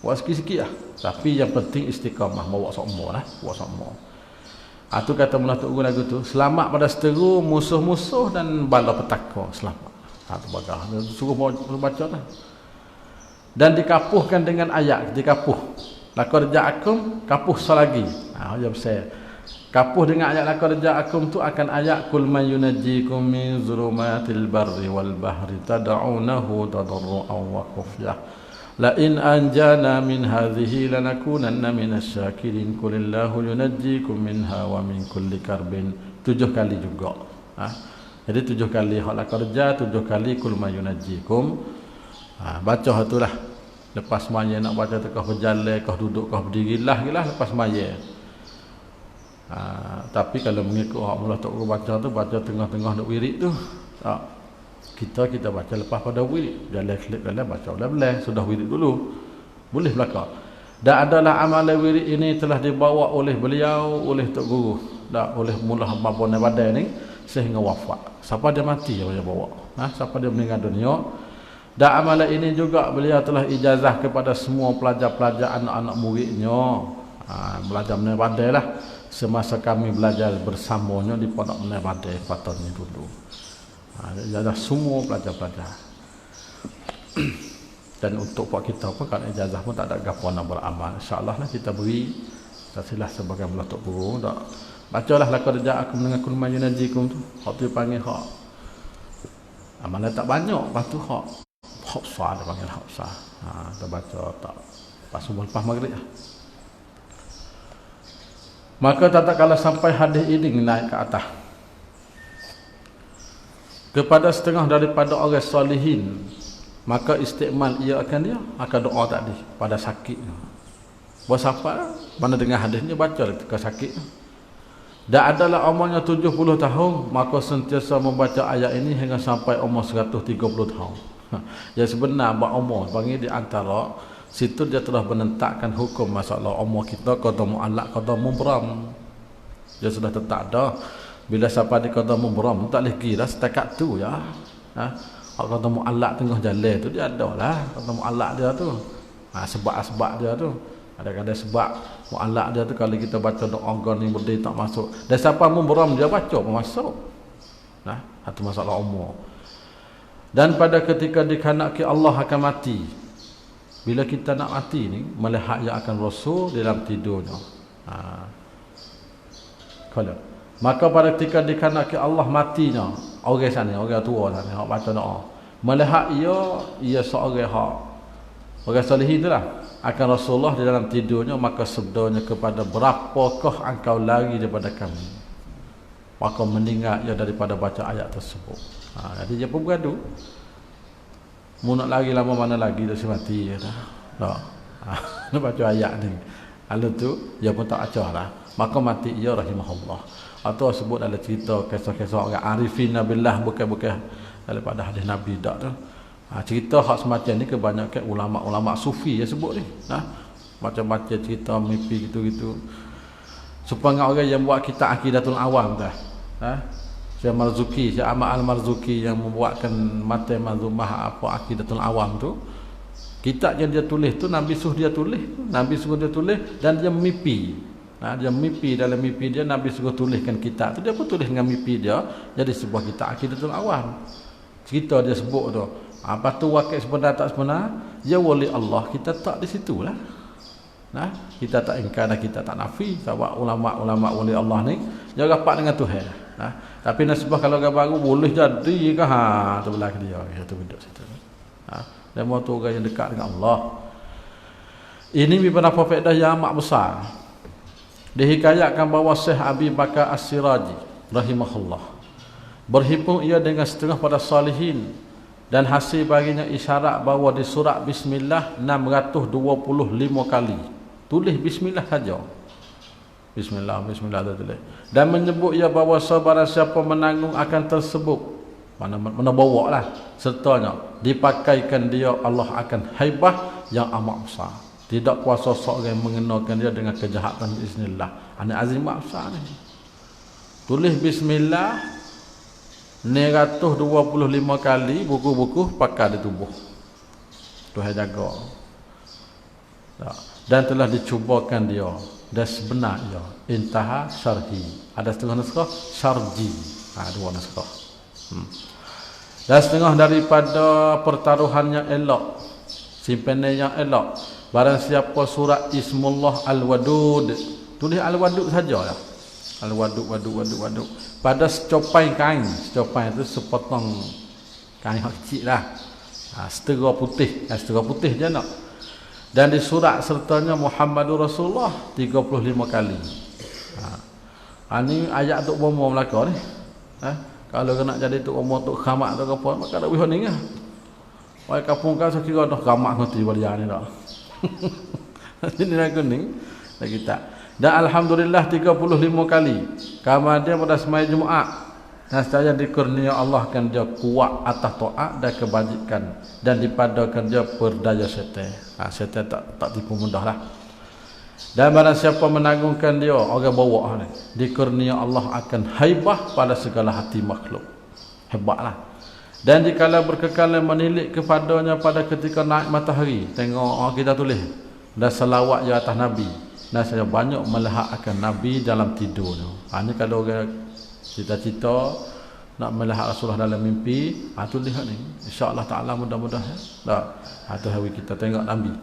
Buat sikit-sikit lah. Tapi yang penting istiqamah. Bawa semua lah. Bawa semua. Itu kata mula tok guru lagu tu. Selamat pada seteru musuh-musuh dan bala petaka. Selamat. Itu bagah. Suruh baca lah. Dan dikapuhkan dengan ayat. Dikapuh. Laqad ja'akum kapuh selagi. Ya besar. Kapuh dengan ayat laqad ja'akum tu akan ayat kul man yunajjikum min zulumatil barri wal bahri tad'unahu tadarruan wa khufyah. La in anjana min hadhihi lanakunanna minasy syakirin qulillahu yunajjikum minha wa min kulli karbin. 7 kali juga. Jadi 7 kali hak laqad ja, 7 kali kul man yunajjikum. Baca itulah. Lepas maya nak baca tu kau berjalan, kau duduk, kau berdiri lah lepas maya. Tapi kalau mengikut hak mula tok guru baca tu, baca tengah-tengah nak wirid tu. Kita baca lepas pada wirid. Jalan klik baca belah sudah wirid dulu. Boleh belaka. Dan adalah amalan wirid ini telah dibawa oleh beliau, oleh tok guru, oleh mula mabon badai ni sehingga wafat. Siapa dia mati dia bawa. Siapa dia meninggal dunia. Dan amalan ini juga beliau telah ijazah kepada semua pelajar-pelajar anak-anak muridnya. Belajar Menir Badai lah. Semasa kami belajar bersamanya di Pondok Menir Badai Fatah ni dulu. Ijazah semua pelajar-pelajar. Dan untuk buat kita pun kalau ijazah pun tak ada gapo nak beramal. InsyaAllah lah kita beri. Tasilah sebagai melatuk burung. Bacalah laqad ja'akum minkum man yunajikum tu. Hak tu panggil hak. Amalan tak banyak, lepas tu hak hafsah dia panggil hafsah. Kita baca tak pas subuh lepas maghrib lah. Maka tatkala sampai hadis ini naik ke atas. Kepada setengah daripada orang salihin, maka istiqmal ia akan doa tadi pada sakit. Buat siapa mana dengar hadisnya baca ke sakit. Dan adalah umurnya 70 tahun, maka sentiasa membaca ayat ini hingga sampai umur 130 tahun. Ya sebenar buat umur panggil di antara situ dia telah menentakkan hukum masalah umur kita qada muallaq qada mubram. Dia sudah tetap dah bila siapa di qada mubram tak boleh kira setakat tu ya. Qada muallaq tengah jalan tu dia ada lah qada muallaq dia tu. Sebab-sebab dia tu. Kadang-kadang sebab muallaq dia tu kalau kita baca doa ni berdiri tak masuk. Dan siapa mubram dia baca pun masuk. Itu masalah umur. Dan pada ketika dikehendaki Allah akan mati. Bila kita nak mati ni, melihat yang akan rasul dalam tidurnya. Kalau maka pada ketika dikehendaki Allah matinya, orang sana, orang tua sana, hak baca doa. Melihat ia seorang hak orang salihin itulah akan Rasulullah di dalam tidurnya, maka sabdanya kepada berapakah engkau lari daripada kami? Maka meninggal ia daripada baca ayat tersebut. Jadi dia pun bergaduh. Mu nak lari lama mana lagi dah mati ya dah. Nak baca ayat ni. Lalu tu dia pun tak baca lah. Maka mati ia rahimahullah. Atau sebut dalam cerita kisah-kisah orang arifin billah bukan daripada hadis Nabi dak tu. Cerita hak semacam ni kebanyakan ulama-ulama sufi yang sebut ni. Macam-macam cerita mimpi gitu-gitu. Supaya orang yang buat kitab Aqidatul Awam dah. Syekh Marzuki, Syekh Ahmad Al-Marzuki yang membuatkan matan manzumah apa Aqidatul Awam tu, kitab yang dia tulis tu Nabi suruh dia tulis, dan dia mimpi. Dia mimpi, dalam mimpi dia Nabi suruh tuliskan kitab tu, dia pun tulis dengan mimpi dia jadi sebuah kitab Aqidatul Awam. Cerita dia sebut tu. Apa tu wakil sebenar tak sebenar? Ya wali Allah, kita tak di situlah. Kita tak ingkar dan kita tak nafi. Sebab ulama-ulama wali Allah ni dia rapat dengan Tuhan. Tapi nasibah kalau orang baru boleh jadi ke terbelah ke dia. Itu duduk situ. Dia mahu tu orang yang dekat dengan Allah. Ini beberapa faedah yang amat besar. Dihikayatkan bahawa Syekh Abi Bakar As-Siraji rahimahullah berhimpun ia dengan setengah pada salihin, dan hasil baginya isyarat bahawa di surat Bismillah 625 kali. Tulis Bismillah saja. Bismillah tu tulis. Dan menyebut ia bahawa barang siapa menanggung akan tersebut, mana bawa lah sertanya dipakaikan dia Allah akan haibah yang amat besar. Tidak kuasa seorang yang mengenakan dia dengan kejahatan bismillah. Ini azimat besar ni. Tulis Bismillah 925 kali, buku-buku pakai di tubuh. Tuhan jaga. Dan telah dicubakan dia. Dan sebenar ia. Intaha syarhi. Ada setengah naskah syarji. Dua naskah. Dan setengah daripada pertaruhannya elok. Simpanan yang elok. Barang siapa surat Ismullah Al-Wadud. Tulis Al-Wadud saja lah. Al-Wadud. Pada secopai kain. Secopai itu sepotong kain kecil lah. Setera putih. Setera putih je nak. Dan di surat sertanya Muhammadur Rasulullah 35 kali. Ini ayat Tok Bomo Melaka ni. Kalau nak jadi Tok Bomo Tok Khamak tu apa, maka tak boleh ni lah. Wai kapung kan sekira dah Khamak ngerti balian ni dah. Ini lagu ni kita. Dan alhamdulillah 35 kali. Kemudian pada semai Jumaat, dan saya dikurnia Allah kan dia kuat atas taat dan kebajikan, dan dipadakan dia perdaya setan. Setan tak tipu mudah lah. Dan barang siapa menagungkan dia, orang bawa ni, dikurnia Allah akan haibah pada segala hati makhluk. Hebatlah. Dan dikala berkekalan menilik kepadanya pada ketika naik matahari, tengok kita tulis, dan selawat ya atas Nabi. Dan saya banyak melahak akan Nabi dalam tidurnya. Ini kalau orang cita-cita nak melahak Rasulullah dalam mimpi, tu lihat ni. InsyaAllah ta'ala mudah-mudahan. Tu hari kita tengok Nabi.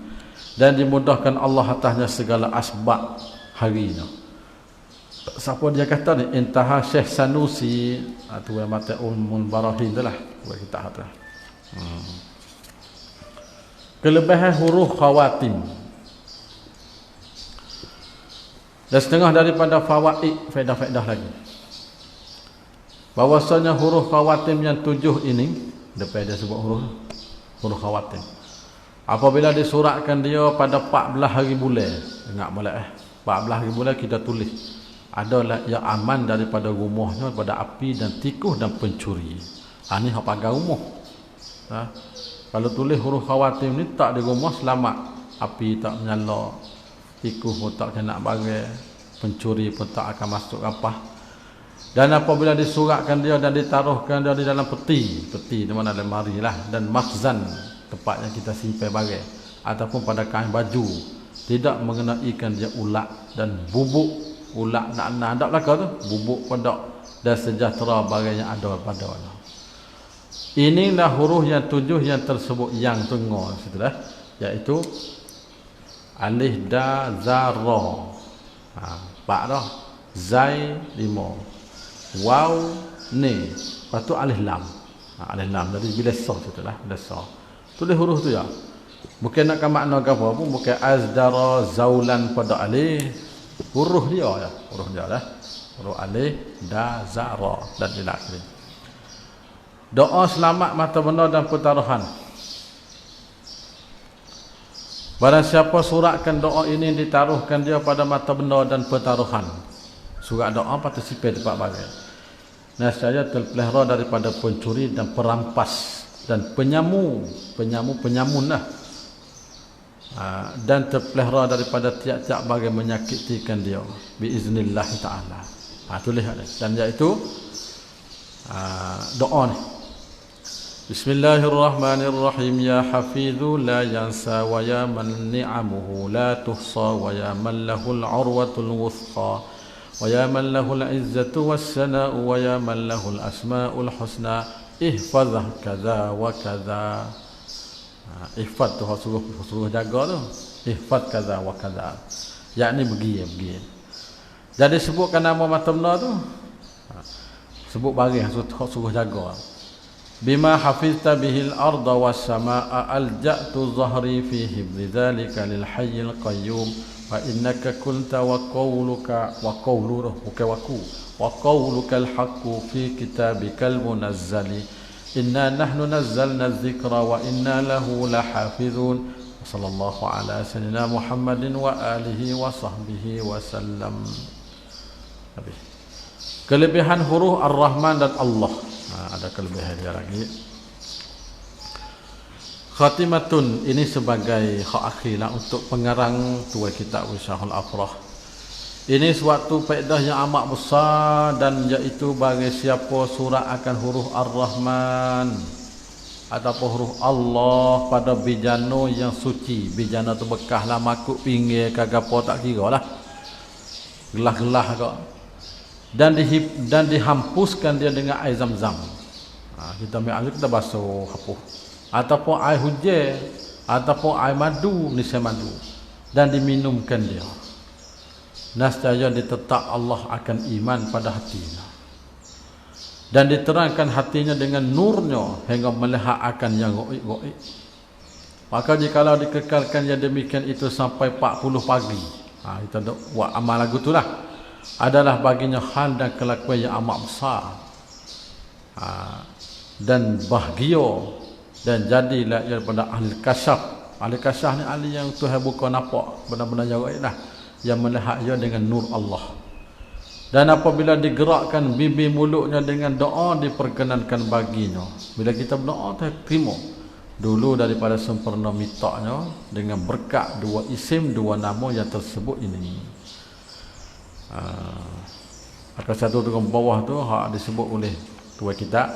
Dan dimudahkan Allah atasnya segala asbab harinya. Siapa dia kata ni? Intaha Syekh Sanusi, tu yang mata Ummul Barahin tu lah. Buat kita tu. Kelebihan huruf khawatim. Dan setengah daripada fawaid, faedah-faedah lagi. Bahwasanya huruf khawatim yang 7 ini, depan dia sebut huruf khawatim. Apabila disuratkan dia pada 14 hari bulan, ingat boleh 14 hari bulan kita tulis adalah yang aman daripada rumahnya daripada api dan tikus dan pencuri. Ini hak pagar rumah. Kalau tulis huruf khawatim ni tak di rumah selamat, api tak menyala, tikus pun tak kena bagai, pencuri pun tak akan masuk apa. Dan apabila disuratkan dia dan ditaruhkan dia di dalam peti di mana lemari lah, dan makhzan, tempatnya kita simpan bagai, ataupun pada kain baju, tidak mengenaikan dia ulat dan bubuk ulat nak ada belaka tu, bubuk pedok dan sejahtera bagai yang ada padanya. Inilah huruf yang 7 yang tersebut yang tengah situ dah, iaitu alif da za ra. Pak dah, zai 5, waw ni, lepas tu alif lam. Alif lam dari bila sah situ lah, bila sah. Tulis huruf tu ya. Bukan nak makna apa pun, bukan azdara zaulan pada alif. Huruf dia ya, huruf dia dah. Huruf alif da za ra dan ila akhir. Doa selamat mata benda dan pertaruhan. Barang siapa suratkan doa ini ditaruhkan dia pada mata benda dan pertaruhan. Surat doa partisipasi tempat bagai. Nescaya terpelihara daripada pencuri dan perampas dan penyamun lah. Dan terpelihara daripada tiap-tiap bagai menyakitikan dia biiznillah ta'ala. Tu lihat dan iaitu doa ni. Bismillahirrahmanirrahim. Ya hafidhu la yansa wa ya man ni'amuhu la tuhsa wa ya man lahul urwatul wuthqa wa ya man lahul izzatu wassana'u wa ya man lahul asma'ul husna ihfazah kaza wa kaza. Ihfaz tu suruh jaga tu. Ihfaz kaza wa kaza, yakni begini. Jadi sebutkan nama mata benda tu, sebut barang suruh jaga. Bima hafizta bihil arda was samaa alja'tu zahri fi hibri dhalika lil hayyil qayyum wa innaka kunta wa qawluka wa qawluka al haqqu fi kitabikal munazzali inna nahnu nazzalna adh-dhikra wa inna lahu lahafizun. Sallallahu ala sayyidina Muhammadin wa alihi wa sahbihi wa sallam. Habis. Kelebihan huruf Ar-Rahman dan Allah. Ada kelebihan dia lagi. Khatimatun, ini sebagai hak akhir lah untuk pengarang tua kitab Wisyahul Afrah. Ini suatu faedah yang amat besar, dan iaitu bagi siapa surat akan huruf Ar-Rahman ataupun huruf Allah pada bijano yang suci. Bijano tu bekas lah makuk pinggir kagapo tak kira lah, gelah-gelah kok, dan dihampuskan dia dengan air zam-zam. Kita ambil air, kita basuh hapuh, ataupun air hujan, ataupun air madu, nisai madu, dan diminumkan dia. Nescaya ditetap Allah akan iman pada hatinya, dan diterangkan hatinya dengan nurnya hingga melihat akan yang goib-goib. Maka jikalau dikekalkan yang demikian itu sampai 40 pagi, kita buat amal lagu tu lah, adalah baginya hal dan kelakuan yang amat besar, dan bahagia, dan jadilah daripada ahli kasyaf. Ahli kasyaf ni ahli yang Tuhan buka nampak benda-benda yang gaib lah, yang melihat ia dengan nur Allah. Dan apabila digerakkan bibir mulutnya dengan doa, diperkenankan baginya. Bila kita berdoa, Tuhan terima. dulu daripada sempurna mitaknya dengan berkat dua isim dua nama yang tersebut ini. Akan satu dengan bawah tu hak disebut oleh tua kitab.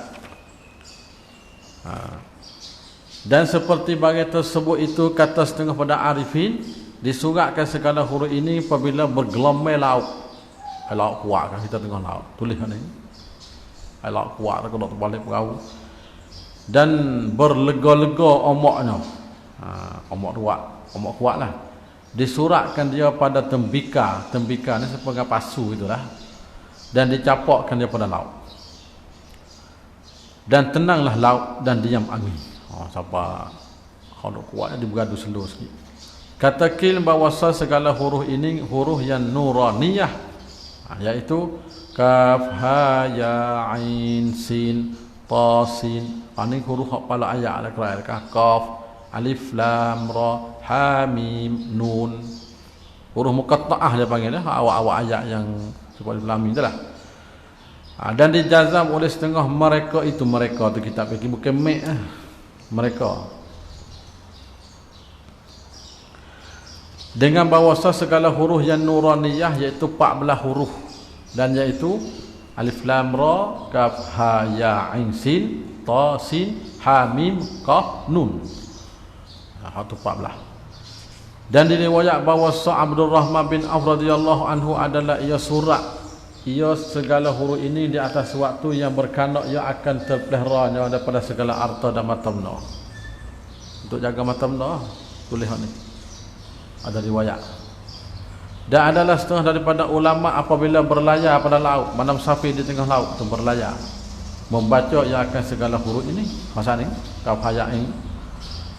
Dan seperti bagai tersebut itu kata setengah pada arifin disuratkan segala huruf ini apabila bergelomai laut. Laut kuat kan kita tengah laut. Tulis ni. Laut kuat kalau terbalik perahu. Dan berlega-lega omaknya. Omak kuat lah. Disuratkan dia pada tembika ni sebagai pasu itulah. Dan dicapakkan dia pada laut. Dan tenanglah laut dan diam angin. Siapa kalau kuatnya diberadu slow sikit. Kata kil bahawa segala huruf ini huruf yang nuraniyah, iaitu kaf ha ya ain sin ta sin. Ini huruf hak pada ayat al-Quran, kaf alif lam ra ha mim nun. Huruf muqatta'ah dia panggil awal-awal ayat yang seperti alif lam mim itulah. Dan dijazam oleh setengah mereka itu, mereka tu kita fikir bukan mereka, dengan bahawasa segala huruf yang nuraniyah iaitu 14 huruf, dan iaitu alif lam ra kaf ha ya ain sin ta sin ha mim qaf nun. Itu 14. Dan diriwayat bahawasa Abdul Rahman bin Auf radhiyallahu anhu adalah ia surat, ia segala huruf ini di atas waktu yang berkanak ia akan terpeliharanya daripada segala harta dan mata benda. Untuk jaga mata benda, tulis ni. Ada riwayat. Dan adalah setengah daripada ulama apabila berlayar pada laut, mana musafir di tengah laut tu berlayar, membaca ia akan segala huruf ini, masa ni kaf ha ini.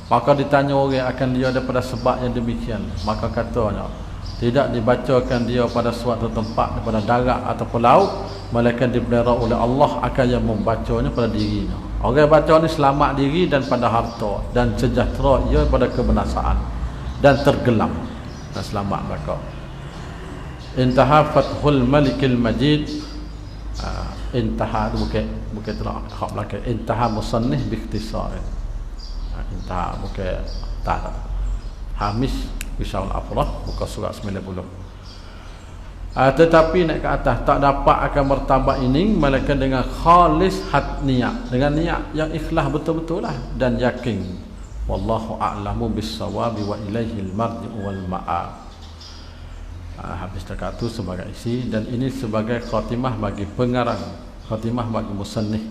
Maka ditanya orang akan dia daripada sebab yang demikian, maka katanya tidak dibacakan dia pada suatu tempat daripada darat ataupun laut, melainkan dipelihara oleh Allah akan yang membacanya pada dirinya. Orang yang baca ni selamat diri dan pada harta, dan sejahtera ia pada kebinasaan dan tenggelam dan selamat mereka. Intaha Fathul Malikil Majid. Intaha bukan telah hak belakang. Intaha musannif bi ikhtisar. Intaha bukan tak. Hamis Bisyarul Afrah buka surat 90. Tetapi naik ke atas tak dapat akan martabat ini melainkan dengan khalis hat niat, dengan niat yang ikhlas betul-betul lah dan yakin. Wallahu a'lamu bis-shawabi wa ilaihil marji'u wal ma'ab. Habis dekat itu sebagai isi, dan ini sebagai khatimah bagi pengarang, khatimah bagi musannif.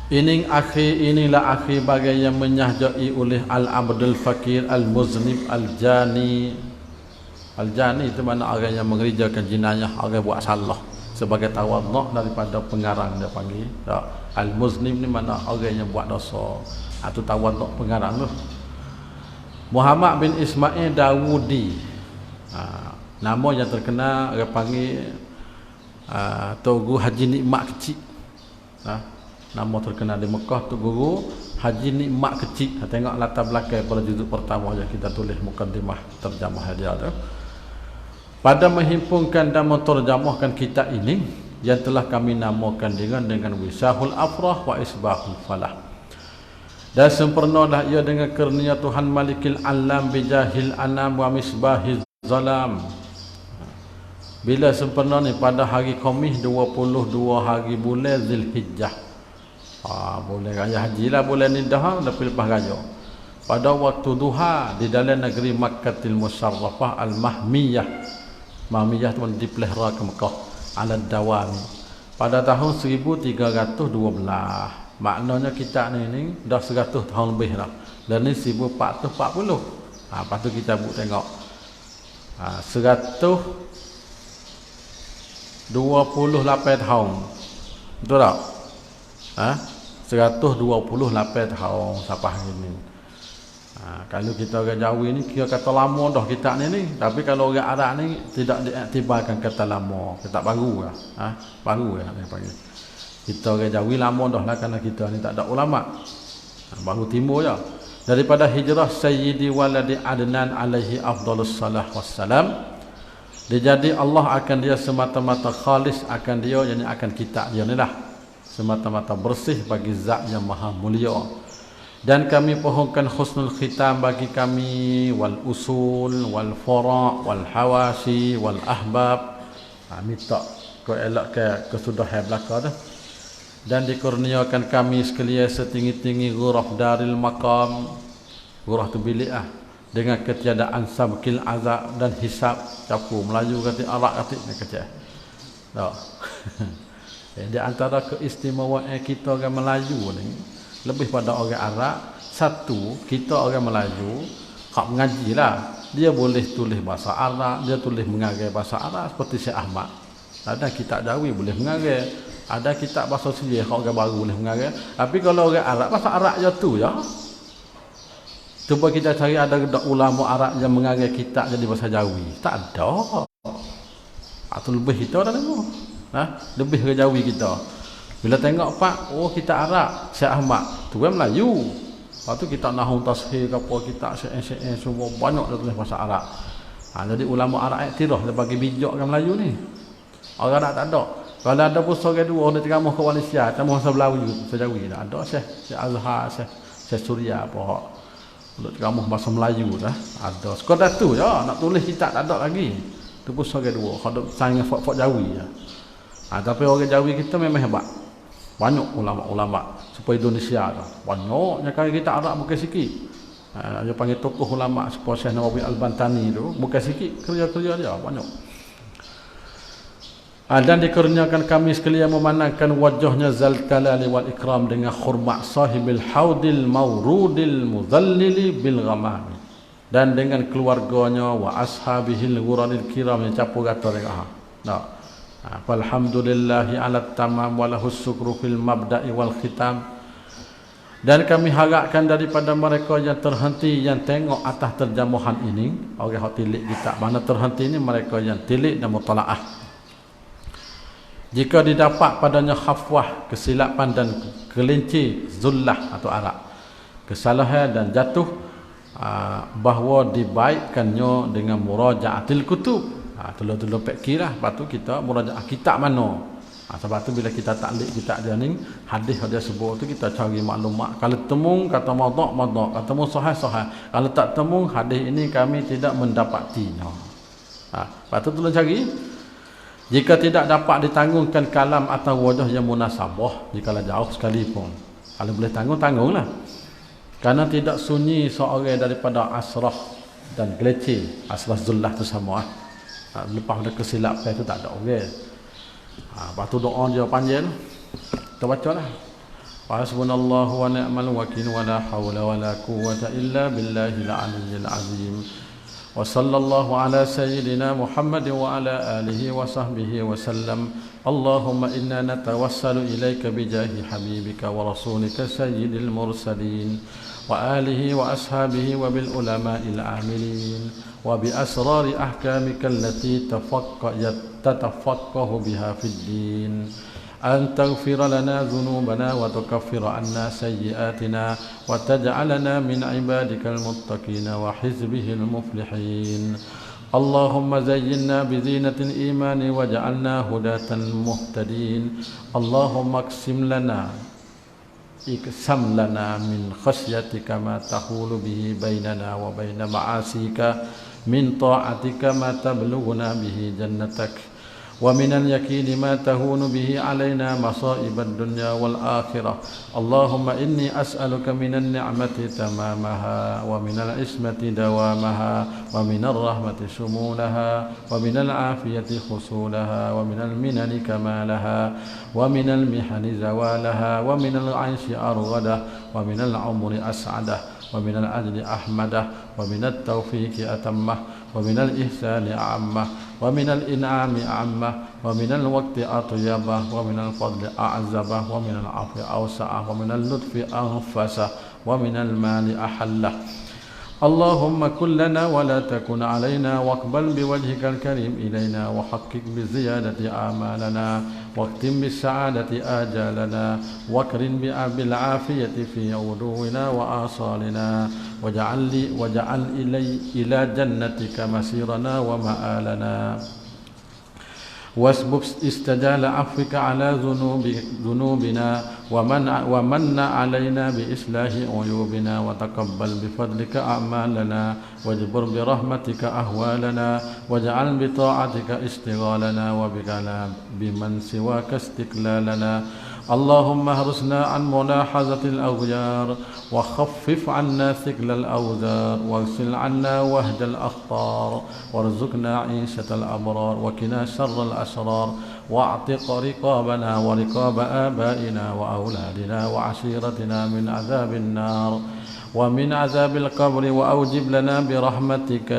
Inilah akhir bagai yang menyahjai oleh Al-Abdul Fakir Al-Muznib Al-Jani. Al-Jani itu mana orang yang mengerjakan jinayah, orang buat salah, sebagai tawaduk daripada pengarang dia panggil. Al-Muznib ni mana orang yang buat dosa, atau tawaduk pengarang tu. Muhammad bin Ismail Dawudi, nama yang terkenal orang panggil Tuan Guru Haji Nikmat Kecil. Nama terkenal di Mekah tu Guru Haji Nikmat Kecil. Tengok latar belakang pada juzuk pertama yang kita tulis mukadimah terjemah dia tu. Pada menghimpunkan dan menterjemahkan kitab ini yang telah kami namakan dengan Wisahul Afrah wa Isbahul Falah. Dan sempurnalah ia dengan kurnia Tuhan Malikil Alam bijahil anam wa misbahiz zalam. Bila sempurna ni pada hari Khamis 22 hari bulan Zulhijjah. Boleh raya haji lah bulan ni dah lepas raya. Pada waktu duha di dalam negeri Makkatil Musyarrafah Al-Mahmiyah. Mahmiyah tu dipelihara ke Mekah ala dawami pada tahun 1312. Maknanya kita ni dah 100 tahun lebih dah. Dan ni 1440. Lepas tu kita tengok 128 tahun. Betul tak? 128 tahun sampai hari ni. Kalau kita orang Jawa ni kira kata lama dah kita ni. Tapi kalau orang Arab ni tidak diiktibarkan kata lama, kata baru lah. Baru lah dia panggil. Kita orang Jawa lama dah lah kerana kita ni tak ada ulama. Baru timur je. Daripada hijrah Sayyidi Waladi Adnan alaihi afdalus salah wassalam. Dia jadi Allah akan dia semata-mata khalis akan dia, yang akan kita dia ni lah. semata-mata bersih bagi zat yang maha mulia. Dan kami pohonkan husnul khitam bagi kami, wal usul, wal fura', wal hawasi, wal ahbab. Minta kau elak ke kesudahan belaka dah. Dan dikurniakan kami sekalian setinggi-tinggi ghuraf daril maqam. Ghuraf tu bilik dengan ketiadaan sabkil azab dan hisab. Capu Melayu kata Arab kata nak kata. Tak. Di antara keistimewaan kita orang Melayu ni lebih pada orang Arab, satu, kita orang Melayu hak mengaji lah, dia boleh tulis bahasa Arab, dia tulis mengarang bahasa Arab seperti Syekh Ahmad. Ada kitab Jawi boleh mengarang, ada kitab bahasa Syiah orang baru boleh mengarang. Tapi kalau orang Arab, bahasa Arab je tu ya. Cuba kita cari ada ulama Arab yang mengarang kitab jadi bahasa Jawi. Tak ada. Atau lebih kita dah tengok. Lebih ke Jawi kita. Bila tengok Pak, oh kita Arab, Syekh Ahmad, tu kan Melayu. Lepas tu kita nahwu tashih ke apa, kita syekh semua banyak dah tulis bahasa Arab. Jadi ulama Arab iktiraf dia bagi bijak orang Melayu ni. Orang Arab tak ada. Kalau ada pun seorang dua orang ceramah ke Malaysia, ceramah bahasa Melayu, bahasa Jawi tak ada Syekh Azhar, Syekh Suria apa hak. Untuk ceramah bahasa Melayu dah ada. Sekadar tu ya, nak tulis kitab tak ada lagi. Tu pun seorang dua, kalau saing fak Jawi ya. Tapi orang Jawi kita memang hebat. Banyak ulama-ulama supaya Indonesia tu. Banyaknya kali kita Arab bukan sikit. Dia panggil tokoh ulama seperti Syekh Nawawi Al-Bantani tu, bukan sikit kerja-kerja dia banyak. Dan dikurniakan kami sekalian memandangkan wajahnya zal kalali wal ikram dengan hormat sahibil haudil maurudil mudhallili bil ghamami, dan dengan keluarganya wa ashabihil ghuraril kiram yang capu gata mereka. Alhamdulillahi ala tamam walahus syukru fil mabda'i wal khitam. Dan kami harapkan daripada mereka yang terhenti, yang tengok atas terjemahan ini, orang yang tilik kitab mana terhenti ini, mereka yang tilik dan mutalaah, jika didapat padanya khafwah, kesilapan dan kelinci, zullah atau arak, kesalahan dan jatuh, bahawa dibaikkannya dengan muraja'atil kutub. Tolong-tolong fikir lah. Lepas tu kita murajaah kitab mana. Sebab tu bila kita taklid kitab dia ni, hadis dia sebut tu kita cari maklumat. Kalau temu kata madhaq, kata temu sahih. Kalau tak temu hadis ini kami tidak mendapatinya. Lepas tu tolong cari. Jika tidak dapat ditanggungkan kalam atau wajah yang munasabah, jikalau jauh sekalipun, kalau boleh tanggunglah. Kerana tidak sunyi seorang daripada asrah dan geleceh. Asrah zullah tu sama. Lepas pada kesilapan itu tak ada orang. Lepas tu doa dia panjang. Kita baca lah. Hasbunallahu wa ni'mal wakil wa la hawla wa la quwwata illa billahil aliyyil azim. Wa sallallahu ala sayyidina Muhammad wa ala alihi wa sahbihi wa sallam. Allahumma inna natawassalu ilaika bijahi habibika wa rasulika sayyidil mursalin wa alihi wa ashabihi wa bil ulama'il amilin wa bi asrari ahkamika allati tatafaqahu biha fid din, an taghfira lana dhunubana wa tukaffira anna sayyi'atina wa taj'alana min ibadikal muttaqina wa hizbihil muflihin. Allahumma zayyinna bi zinatil imani waj'alna hudatan muhtadin. Allahumma aqsim lana iksam lana min khasyatika ma tahulu bihi bainana wa baina ma'asika, min ta'atika ma tablughuna bihi jannatak, wa min al-yaqini ma tahunu bihi alaina masa'ibad dunya wal akhirah. Allahumma inni as'aluka minan ni'mati tamamaha wa min al-ismati dawamaha wa min ar-rahmati shumulaha wa min al-afiyati khusulaha wa min al-minani kamalaha wa min al-mihani zawalaha wa min al-'aishi arghadah wa min al-'umri as'adah wa min al-ajli ahmadah wa min at-tawfiqi atammah wa min al-ihsani a'ammah wa min al-in'ami a'ammah wa min al-waqti atyabah wa min al-fadli a'zabah wa min al-'afwi awsa'ah wa min al-lutfi anfasah wa min al-mali ahallah. Allahumma kullana wa la takun alaina waqbal biwajhikal karim ilaina wa haqqik bi ziyadati amalana waqtim bis sa'adati ajalana wakrim bi abil afiyati fi uduwina wa asalina waj'al ila jannatika masirana wa ma'alana. واسبب استجال عفوك على ذنوبنا ومن علينا بإصلاح عيوبنا وتقبل بفضلك أعمالنا واجبر برحمتك أهوالنا واجعل بطاعتك اشتغالنا وبك بمن سواك استقلالنا اللهم اهرسنا عن ملاحظة الأغيار وخفف عنا ثقل الأوزار واغسل عنا وهج الأخطار وارزقنا عيشة الأبرار وقنا شر الأشرار واعتق رقابنا ورقاب آبائنا وأولادنا وعشيرتنا من عذاب النار ومن عذاب القبر وأوجب لنا برحمتك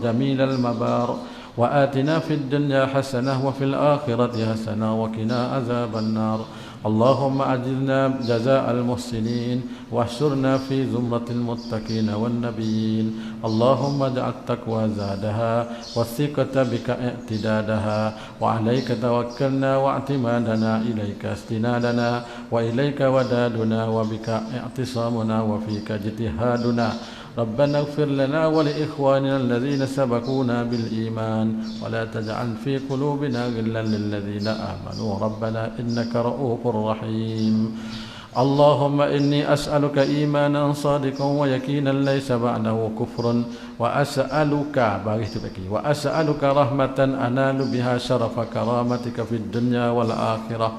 جميل المبار وآتنا في الدنيا حسنة وفي الآخرة حسنة وقنا عذاب النار اللهم أجزنا جزاء المحسنين واحشرنا في زمرة المتقين والنبيين اللهم اجعل التقوى زادها والثقة بك اعتدادها وعليك توكلنا واعتمادنا إليك استنادنا وإليك ودادنا وبك اعتصامنا وفيك اجتهادنا ربنا اغفر لنا ولإخواننا الذين سبقونا بالإيمان ولا تجعل في قلوبنا غلا للذين آمنوا ربنا إنك رؤوف رحيم اللهم إني أسألك إيمانا صادقا ويقينا ليس بعده كفر وأسألك رحمة أنال بها شرف كرامتك في الدنيا والآخرة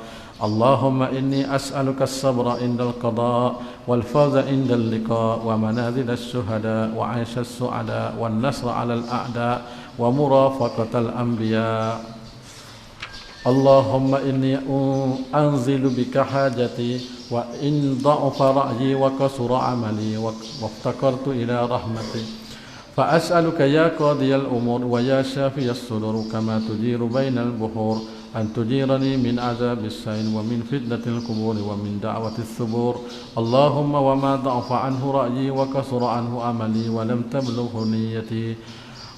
اللهم إني أسألك الصبر عند القضاء والفوز عند اللقاء ومنازل الشهداء وعيش السعداء والنصر على الأعداء ومرافقة الأنبياء اللهم إني أنزل بك حاجتي وإن ضعف رأيي وكسر عملي وافتقرت إلى رحمتي فأسألك يا قاضي الأمور ويا شافي الصدور كما تجير بين البحور أن تجيرني من عذاب السعير ومن فتنة القبور ومن دعوة الثبور اللهم وما ضعف عنه رأيي وكسر عنه عملي ولم تبلغه نيتي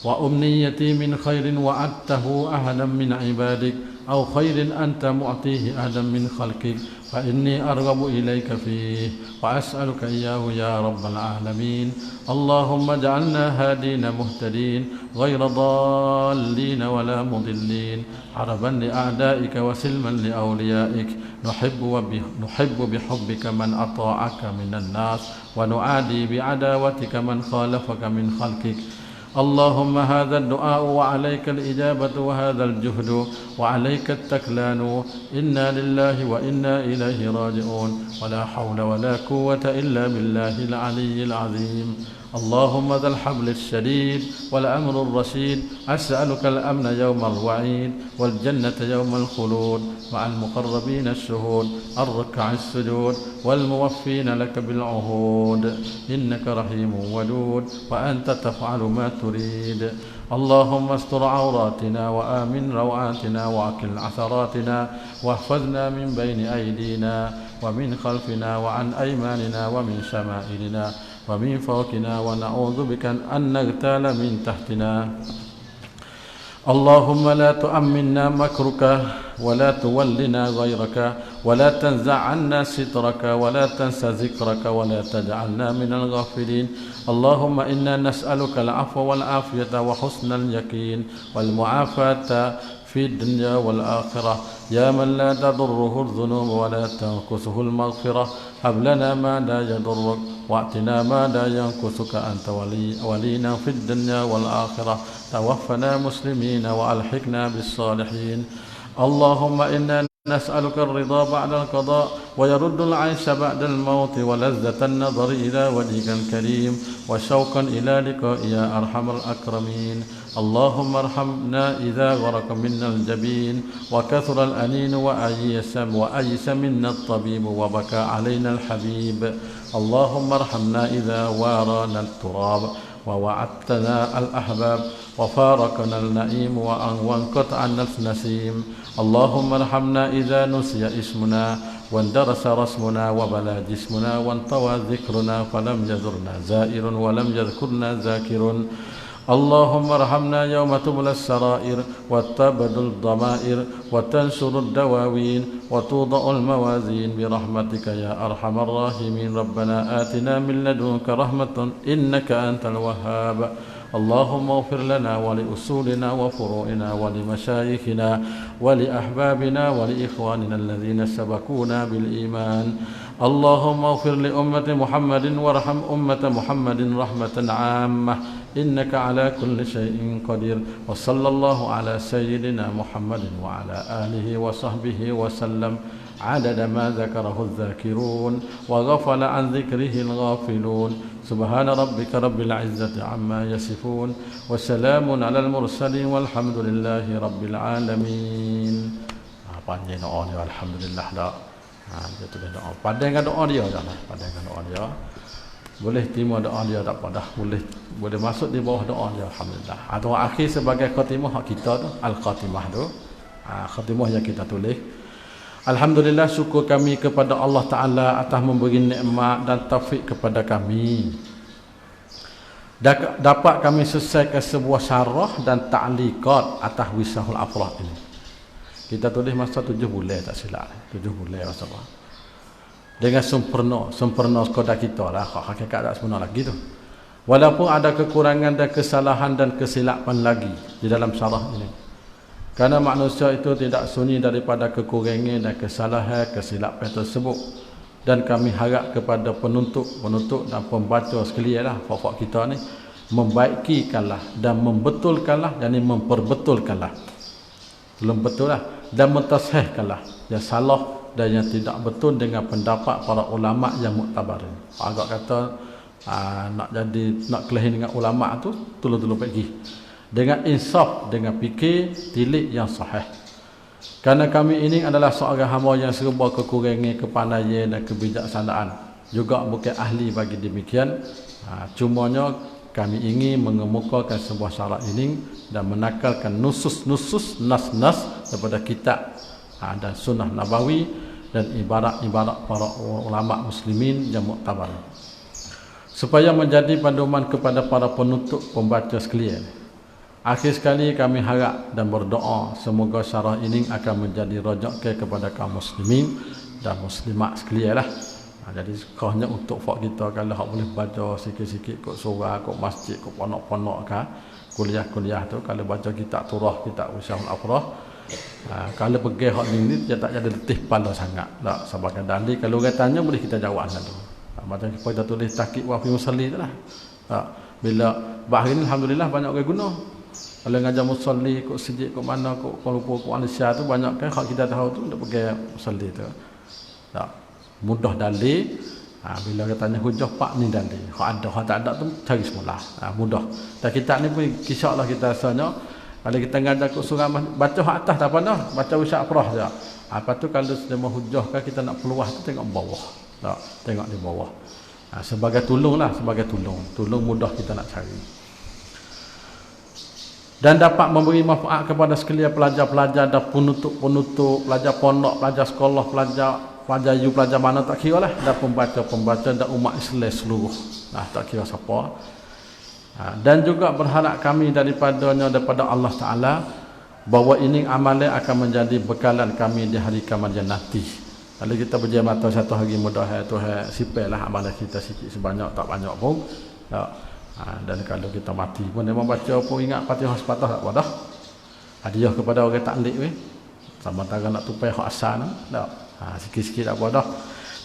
وأمنيتي من خير وعدته أهلا من عبادك أو خير أنت معطيه أهلا من خلقك فإني أرغب إليك فيه وأسألك إياه يا رب العالمين اللهم اجعلنا هادين مهتدين غير ضالين ولا مضلين حربا لأعدائك وسلما لأوليائك نحب بحبك من أطاعك من الناس ونعادي بعداوتك من خالفك من خلقك اللهم هذا الدعاء وعليك الإجابة وهذا الجهد وعليك التكلان إنا لله وإنا إليه راجعون ولا حول ولا قوة إلا بالله العلي العظيم اللهم ذا الحبل الشديد والأمر الرشيد أسألك الأمن يوم الوعيد والجنة يوم الخلود مع المقربين الشهود الركع السجود والموفين لك بالعهود إنك رحيم ودود وأنت تفعل ما تريد اللهم استر عوراتنا وآمن روعاتنا وأكل عثراتنا واحفظنا من بين أيدينا ومن خلفنا وعن أيماننا ومن شمائلنا ومن فوقنا ونعوذ بك أن نغتال من تحتنا اللهم لا تؤمنا مكرك ولا تولنا غيرك ولا تنزع عنا سترك ولا تنسى ذكرك ولا تجعلنا من الغافلين اللهم إنا نسألك العفو والعافية وحسن اليقين والمعافاة في الدنيا والآخرة يا من لا تضره الذنوب ولا تنقصه المغفرة هب لنا ما لا يضرك واعطنا ما لا ينقصك أنت ولينا في الدنيا والآخرة توفنا مسلمين وألحقنا بالصالحين اللهم إنا نسألك الرضا بعد القضاء ويرد العيش بعد الموت ولذة النظر إلى وجهك الكريم وشوقا إلى لقاء يا أرحم الأكرمين اللهم ارحمنا إذا غرق منا الجبين وكثر الأنين وأيس منا الطبيب وبكى علينا الحبيب اللهم ارحمنا إذا وارانا التراب ووعدتنا الأحباب وفارقنا النعيم وانقطع النسيم اللهم ارحمنا إذا نسي اسمنا واندرس رسمنا وبلى جسمنا وانطوى ذكرنا فلم يزرنا زائر ولم يذكرنا ذاكر اللهم ارحمنا يوم تبلى السرائر وتبدو الضمائر وتنشر الدواوين وتوضع الموازين برحمتك يا أرحم الراحمين ربنا آتنا من لدنك رحمة إنك أنت الوهاب اللهم اغفر لنا ولأصولنا وفروعنا ولمشايخنا ولأحبابنا ولإخواننا الذين سبقونا بالإيمان. اللهم اغفر لأمة محمد وارحم أمة محمد رحمة عامة إنك على كل شيء قدير. وصلى الله على سيدنا محمد وعلى آله وصحبه وسلم عدد ما ذكره الذاكرون وغفل عن ذكره الغافلون. سبحان ربك رب العزة عما يصفون وسلام على المرسلين والحمد لله رب العالمين. Panjang doa dia alhamdulillah dah. Dia tulis doa. Padangkan doa dia dah. Padangkan doa dia. Boleh terima doa dia tak apa dah. Boleh masuk di bawah doa dia alhamdulillah. Atau akhir sebagai khatimah hak kita tu al-khatimah tu. Khatimah yang kita tulis. Alhamdulillah, syukur kami kepada Allah Ta'ala atas memberi nikmat dan taufik kepada kami. Dapat kami selesaikan sebuah syarah dan ta'liqat atas Wisahul Afrah ini. Kita tulis masa 7 bulan tak silap. 7 bulan masa apa. Dengan sempurna sekadar kita lah. Hakikat tak sempurna lagi tu. Walaupun ada kekurangan dan kesalahan dan kesilapan lagi di dalam syarah ini. Karena manusia itu tidak sunyi daripada kekurangan dan kesalahan, kesilapan tersebut. Dan kami harap kepada penuntut dan pembaca sekalian lah, fak-fak kita ni, membaikikanlah dan membetulkanlah, dan memperbetulkanlah. Belum betul lah. Dan mentasihkanlah yang salah dan yang tidak betul dengan pendapat para ulama yang muktabarin. Agak kata nak kelahin dengan ulama tu, tolong-tolong pergi. Dengan insaf, dengan fikir tilik yang sahih. Kerana kami ini adalah seorang hamba yang serba kekurangan, kepandaian dan kebijaksanaan. Juga bukan ahli bagi demikian. Cumanya kami ingin mengemukakan sebuah syarat ini dan menakalkan nusus-nusus, nas-nas daripada kitab dan sunnah nabawi dan ibarat-ibarat para ulama muslimin yang muktabar. Supaya menjadi panduan kepada para penuntut pembaca sekalian. Akhir sekali kami harap dan berdoa semoga syarah ini akan menjadi rojak kepada kaum muslimin dan muslimat sekalian lah. Jadi sekurangnya untuk fak kita kalau hak boleh baca sikit-sikit kot surah, kot masjid, kot pondok-pondok kan, kuliah-kuliah tu kalau baca kitab turah, kitab Wisahul Afrah, kalau pergi hak ni dia tak jadi letih kepala sangat. Tak sebagai dalil kalau orang tanya boleh kita jawab satu. Macam kita tulis takik wa fi musalli tu lah. Bila bahari ni alhamdulillah banyak orang guna. Kalau ngajar musalli kok sejid kok mana kok lupa kok Malaysia tu banyak kan hak kita tahu tu untuk pergi musalli tu. Tak mudah dalil. Bila kita tanya hujah pak ni dalil. Hak ada hak tak ada tu cari semula. Mudah. Dan kita ni pun kisahlah kita rasanya kalau kita ngajar kok surah baca hak atas tak apa dah, baca Wisahul Afrah saja. Apa tu kalau sudah menghujahkan kita nak peluah tu tengok bawah. Tak, tengok di bawah. Sebagai tolonglah, sebagai tolong mudah kita nak cari. Dan dapat memberi manfaat kepada sekalian pelajar-pelajar dan penutup-penutup, pelajar pondok, pelajar sekolah, pelajar you, pelajar mana tak kira lah, dan pembaca-pembaca dan umat Islam seluruh. Tak kira siapa. Dan juga berharap kami daripada Allah Ta'ala bahawa ini amalan akan menjadi bekalan kami di hari kemudian nanti. Kalau kita berjaya mata satu hari mudah tu sipailah amalan kita sikit sebanyak tak banyak pun. Dan kalau kita mati pun memang baca pun ingat Fatihah sepatah tak apa dah. Hadiah kepada orang taklik weh. Sama tara nak tupai hak asal dah. Sikit-sikit tak apa dah.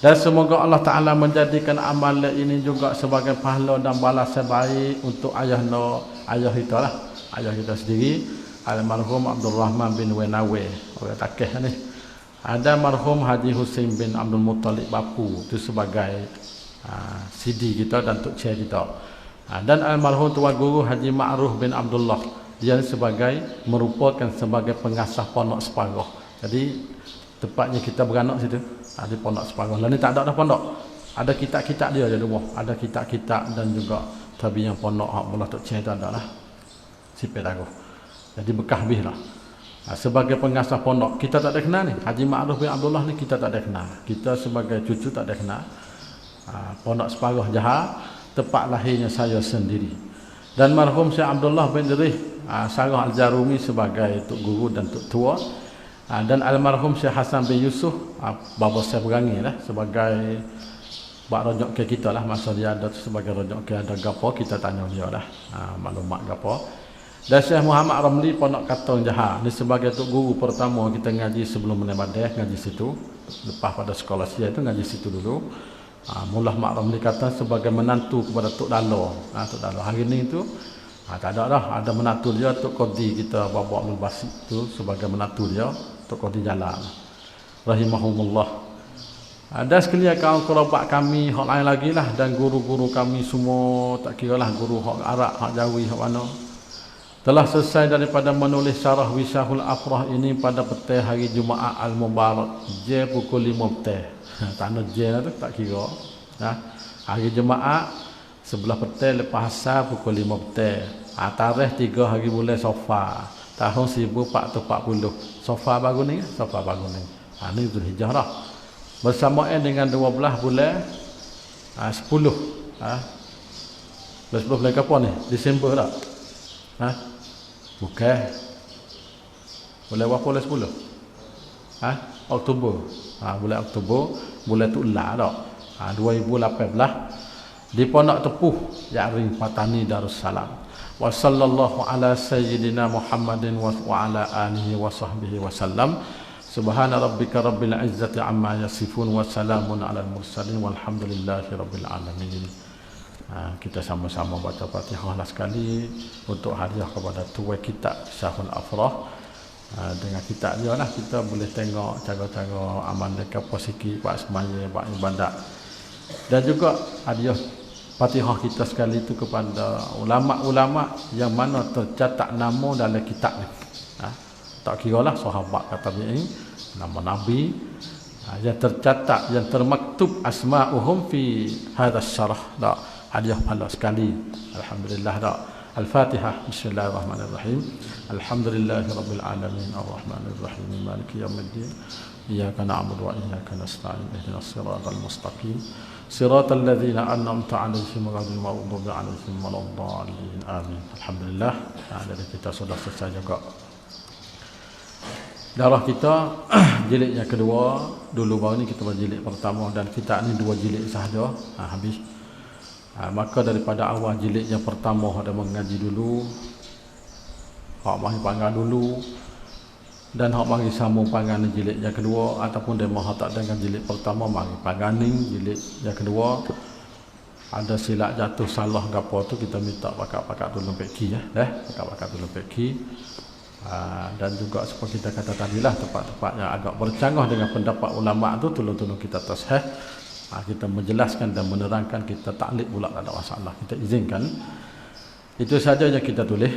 Dan semoga Allah Ta'ala menjadikan amalan ini juga sebagai pahala dan balasan baik untuk ayah kita lah. Ayah kita sendiri, almarhum Abdul Rahman bin Wenawe, orang takih ni. Ada marhum Haji Husin bin Abdul Muttalib Bapu, itu sebagai CD kita dan tok chair kita. Dan almarhum Tuan Guru Haji Ma'ruf bin Abdullah, dia merupakan sebagai pengasas pondok Separuh. Jadi tepatnya kita beranak situ, di pondok Separuh. Lain ni tak ada pondok. Ada kitab-kitab dia di rumah. Ada kitab-kitab dan juga tabi yang pondok hak mula tok chair tu ada lah. Sipir aku. Jadi bekas bih lah. Sebagai pengasas pondok kita tak ada kenal ni. Haji Ma'ruf bin Abdullah ni kita tak ada kenal. Kita sebagai cucu tak ada kenal. Pondok Separuh Johor tempat lahirnya saya sendiri. Dan marhum Syekh Abdullah bin Dirih Sarah Al-Jarumi sebagai tok guru dan tok tua. Dan almarhum Syekh Hasan bin Yusuf bapa saya berangi lah sebagai bak rojok ke kita lah masa dia ada tu sebagai rojok ke ada gapo kita tanya dia lah maklumat gapo. Dan Syekh Muhammad Ramli Pondok Katong Johor ni sebagai tok guru pertama kita ngaji sebelum menebadah ngaji situ, lepas pada sekolah sia itu ngaji situ dulu. Mullah Mak Ramli kata sebagai menantu kepada Tok Dalo. Tok Dalo hari ni tu tak ada dah, ada menantu dia Tok Qadi kita Babak Abdul Basit tu sebagai menantu dia Tok Qadi Jalan rahimahumullah. Ada sekalian kaum kerabat kami hak lain lagi lah, dan guru-guru kami semua tak kira lah guru hak Arab, hak Jawi, hak mana telah selesai daripada menulis syarah Wisahul Afrah ini pada petang hari Jumaat Al-Mubarak je pukul 5 petang. Tanda je tu tak kira. Hari Jumaat sebelah petang lepas asar pukul 5 petang. Tarikh 3 hari bulan Safar tahun 1440. Safar baru ni, Safar baru ni. Ni Zulhijjah dah. Bersamaan dengan 12 bulan 10. 10 bulan kapan ni? Disember tak? Bukan. Bulan berapa bulan 10? Oktober. Bulan Oktober, bulan tu lah dak. 2018 di Pondok Tepuh Yaring Patani Darussalam. Wa sallallahu ala sayyidina Muhammadin wa ala alihi wa sahbihi wasallam. Subhana rabbika rabbil izzati amma yasifun wa salamun alal mursalin walhamdulillahi rabbil alamin. Kita sama-sama baca Fatihah lah sekali untuk hadiah kepada tuai kitab Wisahul Afrah. Dengan kitab dia lah kita boleh tengok cara-cara amal mereka posiki buat semaya, buat ibadat. Dan juga hadiah Fatihah kita sekali itu kepada ulama-ulama yang mana tercatat nama dalam kitab ni. Tak kira lah sahabat kata ini, nama Nabi yang tercatat, yang termaktub asma'uhum fi hadha syarah. Hadiah pahala sekali. Alhamdulillah dak. Al-Fatihah. Bismillahirrahmanirrahim. Alhamdulillahirabbil alamin arrahmanir rahim maliki yaumiddin. Iyyaka na'budu wa iyyaka nasta'in ihdinas siratal mustaqim siratal ladzina an'amta 'alaihim ghairil maghdubi 'alaihim waladdallin. Amin. Alhamdulillah. Dari kita sudah selesai juga darah kita jilid yang kedua. Dulu baru ni kita berjilid pertama dan kita ni 2 jilid sahaja. Habis. Maka daripada awal jilid yang pertama ada mengaji dulu, hak mari panggang dulu, dan hak mari sambung panggang jilid yang kedua, ataupun dia mahu tak dengan jilid pertama mari panggang jilid yang kedua. Ada silap jatuh salah gapo tu kita minta pakat-pakat dulu peki pakat-pakat dulu peki. Dan juga seperti kita kata tadilah, tempat-tempatnya agak bercanggah dengan pendapat ulama tu tolong-tolong kita tasih. Kita menjelaskan dan menerangkan, kita taklid pula tak ada masalah, kita izinkan. Itu saja yang kita tulis.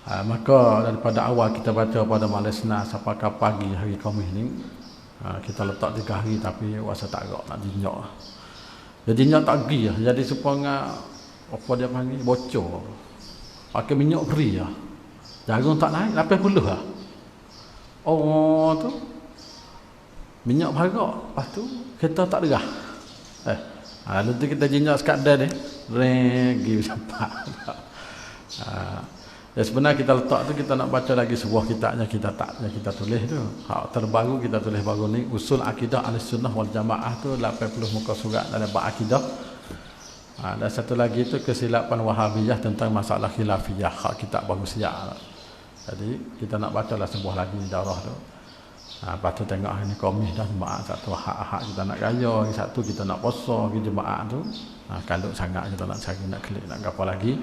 Maka daripada awal kita baca pada malam Isnin sampai ke pagi hari Khamis ni, kita letak 3 hari tapi rasa tak agak nak jinyak. Jadi jinyak tak pergi lah. Jadi supaya apa dia panggil bocor. Pakai minyak beri lah. Jagung tak naik 80 lah. Oh tu minyak berharga, lepas tu kita tak derah. Lalu tu kita jinjak sekadar ni, pergi sampai. Ya sebenarnya kita letak tu kita nak baca lagi sebuah kitabnya kita tak, yang kita tulis tu. Hak terbaru kita tulis baru ni, Usul Akidah Ahlussunnah wal Jamaah tu 80 muka surat dalam bab akidah. Dan satu lagi tu kesilapan Wahabiyah tentang masalah khilafiyah, hak kitab baru siap. Jadi kita nak bacalah sebuah lagi darah tu. Lepas tu tengok hari ni Khamis dah jemaah satu hak-hak kita nak gaya, hari Sabtu kita nak puasa, hari jemaah tu kalau sangat kita nak cari, nak klik, nak apa lagi.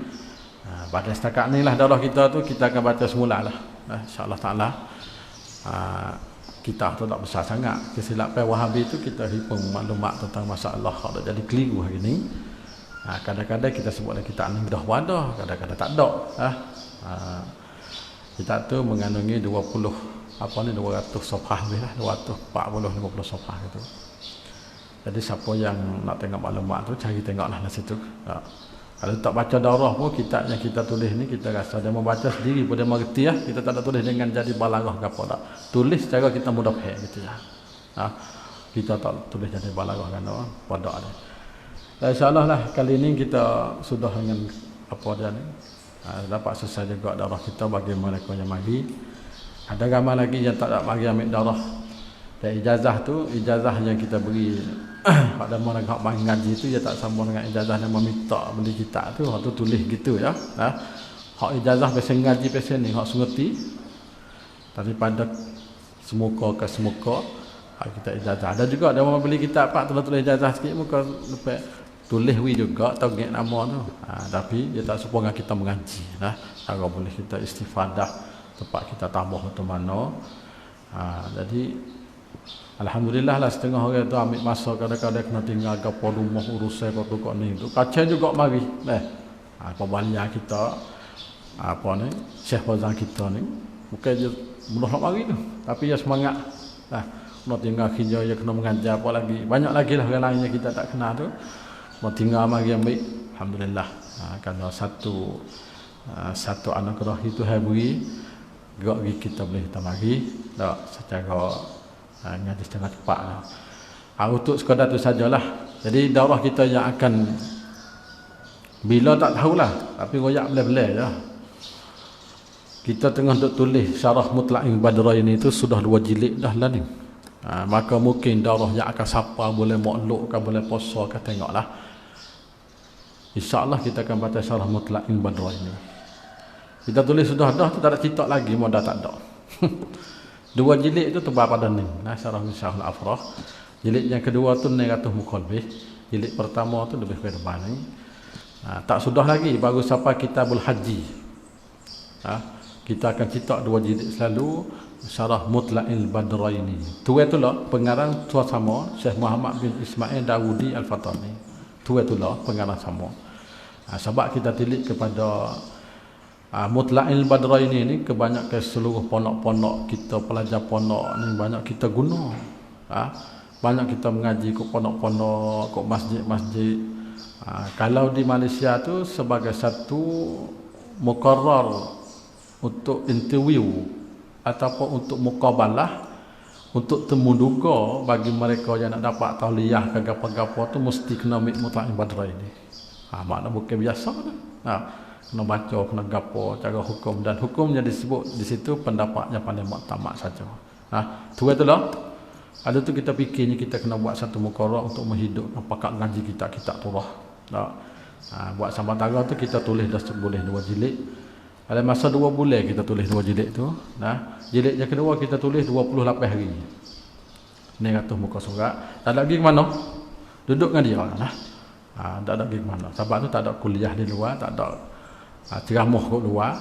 Pada setakat ni lah darah kita tu kita akan baca semula lah. InsyaAllah ta'ala kita tu tak besar sangat. Kesilapan Wahabi tu kita himpun maklumat tentang masalah hak dah jadi keliru hari ni. Kadang-kadang kita sebut kita ni dah wadah, kadang-kadang tak ada. Kita tu mengandungi 200 safhah lah, 240-50 safhah gitu. Jadi siapa yang nak tengok maklumat tu cari tengoklah di situ. Kalau tak baca darah pun kitab yang kita tulis ni kita rasa dia membaca sendiri pun dia mengerti lah. Kita tak nak tulis dengan jadi balaghah ke apa tak. Tulis cara kita mudah faham gitu ya. Kita tak tulis jadi balaghah kan pada ada. Dan insya-Allah lah kali ini kita sudah dengan apa dia ni. Dapat selesai juga darah kita bagi mereka yang mari. Ada ramai lagi yang tak nak bagi ambil darah. Dan ijazah tu, ijazah yang kita beri hak dah mau nak main ngaji tu dia tak sama dengan ijazah yang meminta beli kitab tu, hak tu tulis gitu ya. Hak ijazah pasal ngaji pasal ni hak sungerti daripada semuka ke semuka kita ijazah. Ada juga ada orang beli kitab pak tulis ijazah sikit muka lepas tulis wi juga tahu gek nama tu. Tapi dia tak serupa dengan kita mengaji cara boleh kita istifadah tempat kita tambah tu mana. Jadi alhamdulillah lah setengah orang tu ambil masa kadang-kadang kena tinggal ke rumah urusan kau tu kau ni tu kacau juga mari pembalia kita apa ni Syekh Fauzan kita ni bukan je mudah nak mari tu tapi dia semangat nak tinggal kerja dia kena mengajar apa lagi banyak lagi lah orang lain yang kita tak kenal tu mau tinggal mari ambil alhamdulillah kerana satu anugerah itu habis gerak kita boleh kita mari tak secara ngaji secara cepat lah. Untuk sekadar tu sajalah. Jadi daurah kita yang akan bila tak tahulah tapi royak belai-belai je. Kita tengah duk tulis syarah Mutlaqin Badrain itu sudah 2 jilid dah lah ni. Maka mungkin daurah yang akan siapa boleh makluk kan boleh puasa kan tengoklah. InsyaAllah kita akan baca syarah Mutlaqin Badrain ini. Kita tulis sudah dah tu tak ada cetak lagi mau dah tak ada. 2 jilid itu tebal pada ni. Syarah Misyahul Afrah. Jilid yang kedua tu 900 muka lebih. Jilid pertama tu lebih tebal ni. Tak sudah lagi baru sampai Kitabul Haji. Kita akan cetak 2 jilid selalu Syarah Mutlaqil Badraini. Tu itulah pengarang tua sama Syekh Muhammad bin Ismail Dawudi Al-Fatani. Tu itulah pengarang sama. Sebab kita tilik kepada Mutlaqil Badraini ni kebanyakan seluruh pondok-pondok kita pelajar pondok ni banyak kita guna. Banyak kita mengaji ke pondok-pondok, ke masjid-masjid. Kalau di Malaysia tu sebagai satu muqarrar untuk interview ataupun untuk muqabalah untuk temu duga bagi mereka yang nak dapat tauliyah ke apa-apa tu mesti kena ambil Mutlaqil Badraini. Makna bukan biasa tu. Kena baca, kena gapo cara hukum dan hukumnya disebut di situ pendapatnya paling muktamad saja. Tu itulah. Ada tu kita fikirnya kita kena buat satu muqarrar untuk menghidupkan pakak ngaji kita turah. Buat sementara tu kita tulis dah boleh 2 jilid. Dalam masa 2 bulan kita tulis 2 jilid tu. Jilid yang kedua kita tulis 28 hari. 900 muka surat. Tak ada pergi ke mana? Duduk dengan dia tak ada pergi ke mana. Sebab tu tak ada kuliah di luar, tak ada ceramah kat luar,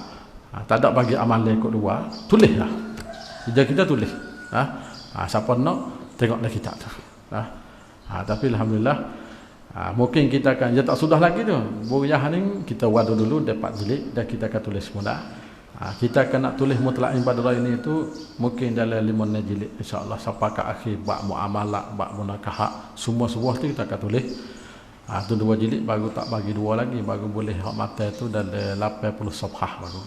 tak ada bagi amalan kat luar, tulislah. Jadi kita tulis. Siapa nak tengoklah kitab tu. Tapi alhamdulillah mungkin kita akan tak sudah lagi tu. Buriah ni kita wadu dulu dapat jilid dan kita akan tulis semula. Kita akan nak tulis Mutlaqin Badraini itu mungkin dalam 5 jilid insya-Allah sampai ke akhir bab muamalah, bab munakahat, semua tu kita akan tulis. Tu 2 jilid baru tak bagi 2 lagi baru boleh hak mata tu dalam 80 safhah baru.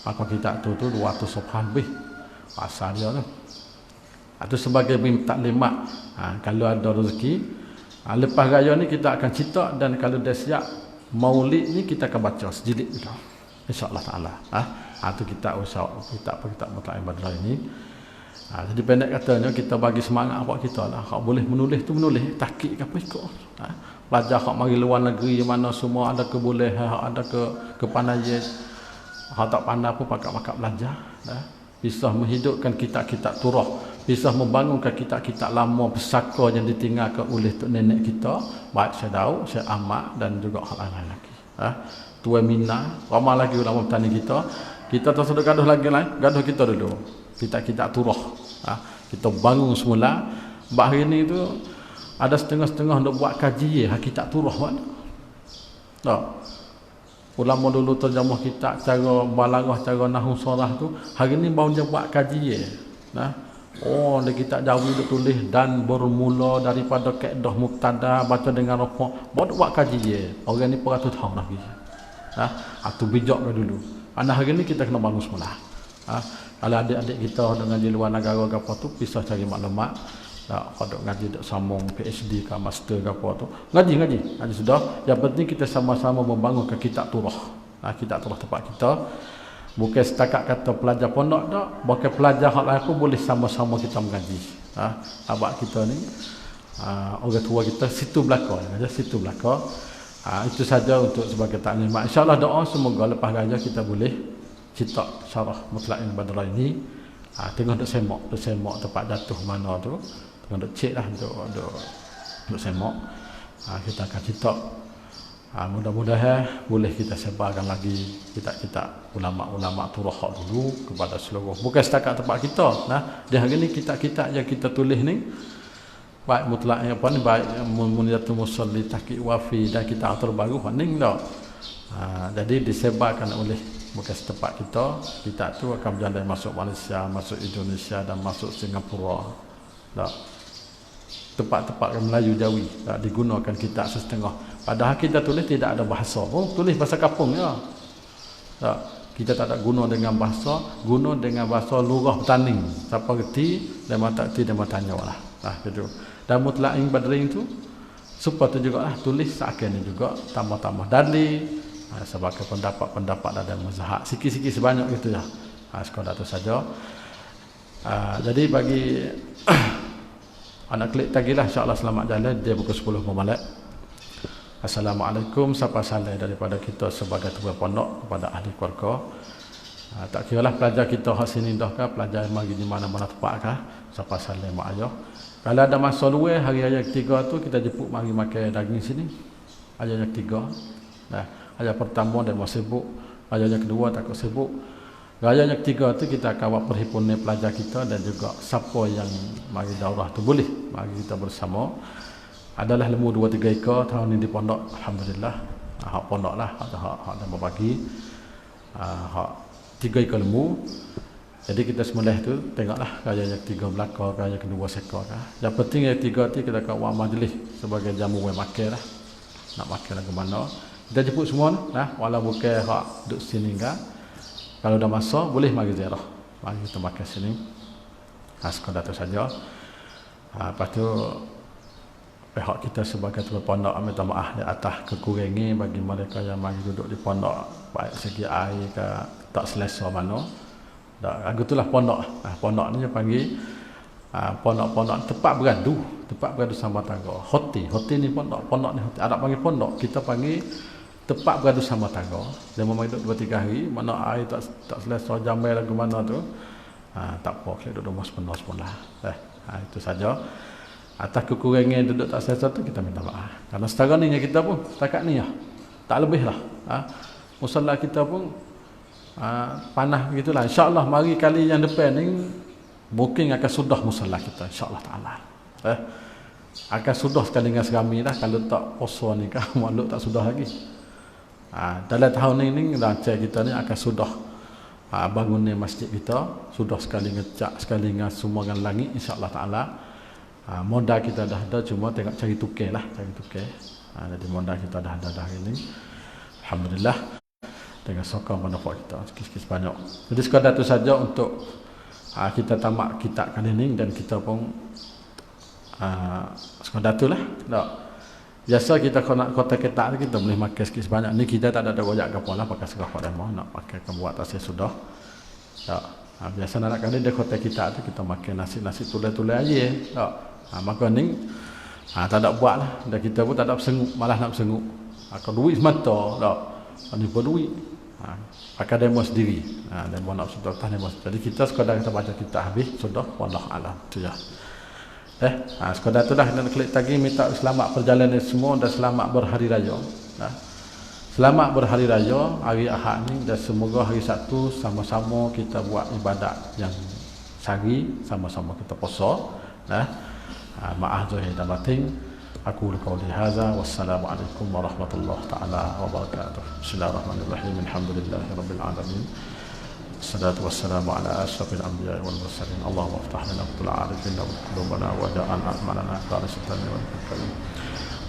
Maka kitab tu 200 safhah lebih. Pasal dia tu. Itu sebagai taklimat. Kalau ada rezeki, lepas raya ni kita akan cetak dan kalau dah siap Maulid ni kita akan baca sejilid juga. Insya-Allah taala. Tu kitab kitab Mutlaqin Badraini. Jadi pendek katanya kita bagi semangat awak kita lah. Hak boleh menulis tu menulis, takik ke apa ikut. Pelajar hak mari luar negeri mana semua ada kebolehan, ada kepandaian. Hak tak pandai pun pakak-pakak belajar. Bisa menghidupkan kitab-kitab turah, bisa membangunkan kitab-kitab lama pesaka yang ditinggalkan oleh tok nenek kita, baik Syekh Daud, Syekh Ahmad dan juga hal lain lagi. Tuan Mina, ramai lagi ulama petani kita. Kita tak sudah gaduh lagi lain, gaduh kita dulu. Kitab-kitab turah. Kita bangun semula. Hari ni tu ada setengah-setengah nak buat kaji kitab turah mana. Ulama dulu terjemah kitab cara balaghah, cara nahwu sarah tu, hari ni baru dia buat kaji dia kitab Jawi dia tulis dan bermula daripada kaedah mubtada baca dengan rafa. Baru buat kaji orang ni peratus tahun lagi. Tu bijak dulu. Hari ni kita kena bangun semula. Kalau adik-adik kita dengan di luar negara ke apa tu pisah cari maklumat. Kalau ngaji dok sambung PhD ke master ke apa tu. Ngaji sudah. Yang penting kita sama-sama membangunkan kitab turah. Kitab turah tempat kita. Bukan setakat kata pelajar pondok tak, bahkan pelajar hak lain pun boleh sama-sama kita mengaji. Abang kita ni orang tua kita situ belakang aja, situ belakang. Itu saja untuk sebagai taklimat. InsyaAllah doa semoga lepas raya kita boleh cetak syarah Mutlaqin Badraini. Tengok duk semak tempat jatuh mana tu. Tengok duk cek lah duk semak. Kita akan cetak. Mudah-mudahan boleh kita sebarkan lagi kitab-kitab ulama-ulama turah dulu kepada seluruh, bukan setakat tempat kita. Di hari ni kitab-kitab yang kita tulis ni, baik mutlak apa ni, baik Muniyatul Musalli, Tahqiq Wafi dan kitab terbaru ni dah. Jadi disebarkan oleh bukan setempat kita. Kitab tu akan berjalan masuk Malaysia, masuk Indonesia dan masuk Singapura. Dah. Tempat-tempat Melayu Jawi tak digunakan kitab setengah. Padahal kita tulis tidak ada bahasa pun, tulis bahasa kampung ya. Tak, kita tak ada guna dengan bahasa, guna dengan bahasa lurah bertanding. Siapa reti dan tak reti dia tanya lah. Gitu. Dan Mutlaqin Badrin tu supaya tu jugalah tulis seakan ni juga tambah-tambah dalil sebagai pendapat-pendapat dari mazhab. Sikit-sikit sebanyak gitu ya. Sekadar tu saja. Jadi bagi anak klik tagilah, insya-Allah selamat jalan dia pukul 10 malam. Assalamualaikum, sapa salam daripada kita sebagai tuan pondok kepada ahli keluarga. Tak kiralah pelajar kita hak sini dah ke, pelajar mari di mana-mana tempat ke, sapa salam mak ayah. Kalau ada masa luar hari raya ketiga tu kita jemput mari makan daging sini. Hari raya ketiga. Hari pertama dia mau sibuk, hari raya kedua takut sibuk. Raya yang ketiga tu kita akan buat perhimpunan pelajar kita dan juga siapa yang mari daurah tu boleh mari kita bersama. Adalah lembu 2-3 ekor tahun ini di pondok, alhamdulillah. Hak pondok lah, hak dah berbagi. Hak 3 ekor lembu. Jadi kita semulih tu tengoklah raya yang ketiga belakang, raya kedua sekor lah. Yang penting yang ketiga tu kita akan buat majlis sebagai jamu makan lah. Nak makan lah ke mana. Kita jemput semua lah, walau bukan hak duduk sini kan. Kalau dah masa boleh mari ziarah. Mari kita makan sini. Sekadar tu saja. Lepas tu pihak kita sebagai tuan pondok minta maaf di atas kekurangan bagi mereka yang mari duduk di pondok, baik segi air ke tak selesa mana. Dak itulah pondok. Pondok ni dia panggil pondok-pondok tempat beradu sama tangga. Hotel ni pondok ni hotel. Arab panggil pondok, kita panggil tempat beradu sama tangga. Dia memang duduk 2-3 hari, mana air tak selesa jamai lagu mana tu. Tak apa, kita duduk sepenuh-sepenuh. Itu saja. Atas kekurangan duduk tak selesa tu kita minta maaf. Karena setara ni kita pun setakat ni lah. Tak lebih lah. Musalla kita pun panah begitulah. InsyaAllah mari kali yang depan ni booking akan sudah musalla kita insyaAllah ta'ala. Akan sudah sekali dengan serami dah. Kalau tak poso ni kan makhluk tak sudah lagi. Dalam tahun ni rancang kita ni akan sudah bangun ni masjid kita. Sudah sekali ngecat, sekali dengan semua dengan langit insyaAllah ta'ala. Modal kita dah ada, cuma tengok cari tukar lah, cari tukar. Jadi modal kita dah ada hari ini, alhamdulillah, dengan sokong manfaat kita sikit-sikit banyak. Jadi sekadar itu saja untuk kita tamat kitab kali ini dan kita pun sekadar itulah. Biasa kita kalau nak kota kitab kita boleh makan sikit sebanyak. Ni kita tak ada royak ke apa lah, pakai serah pada mau nak pakai buat tasih sudah. Biasa nak kali dia kota kitab tu kita makan nasi tulai-tulai aja. Maka ni tak ada buat lah. Dan kita pun tak ada bersenguk, malah nak bersenguk. Kalau duit semata tak. Ni pun duit. Pakai demo sendiri. Demo nak sudah tak demo. Jadi kita sekadar kita baca kitab habis sudah wallah alam tu ya. Sekadar tu dah kita klik lagi minta selamat perjalanan semua dan selamat berhari raya. Selamat berhari raya hari Ahad ni dan semoga hari Sabtu sama-sama kita buat ibadat yang sehari, sama-sama kita puasa. Maaf zahir dan batin. Aku qauli hadza wassalamualaikum warahmatullahi taala wabarakatuh. Bismillahirrahmanirrahim. Alhamdulillahirabbil alamin. Wassalatu wassalamu ala asyrafil anbiya'i wal mursalin. Allahumma iftah lana kull 'arifin wa qulubana wa ja'al a'malana khalisatan wa karim.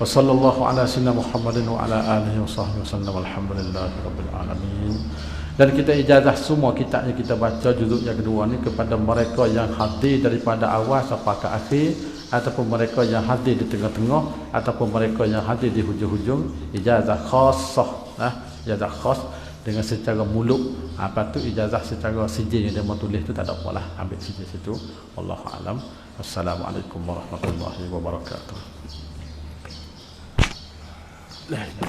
Wa sallallahu ala sayyidina Muhammadin wa ala alihi wa sahbihi wasallam. Alhamdulillahirabbil alamin. Dan kita ijazah semua kitab yang kita baca juzuk yang kedua ni kepada mereka yang hadir daripada awal sampai ke akhir, ataupun mereka yang hadir di tengah-tengah, ataupun mereka yang hadir di hujung-hujung. Ijazah khassah, ijazah khas dengan secara muluk. Apa tu ijazah secara sijil yang dia mau tulis tu tak ada apalah, ambil sijil situ. Wallahu alam. Assalamualaikum warahmatullahi wabarakatuh. La ilaha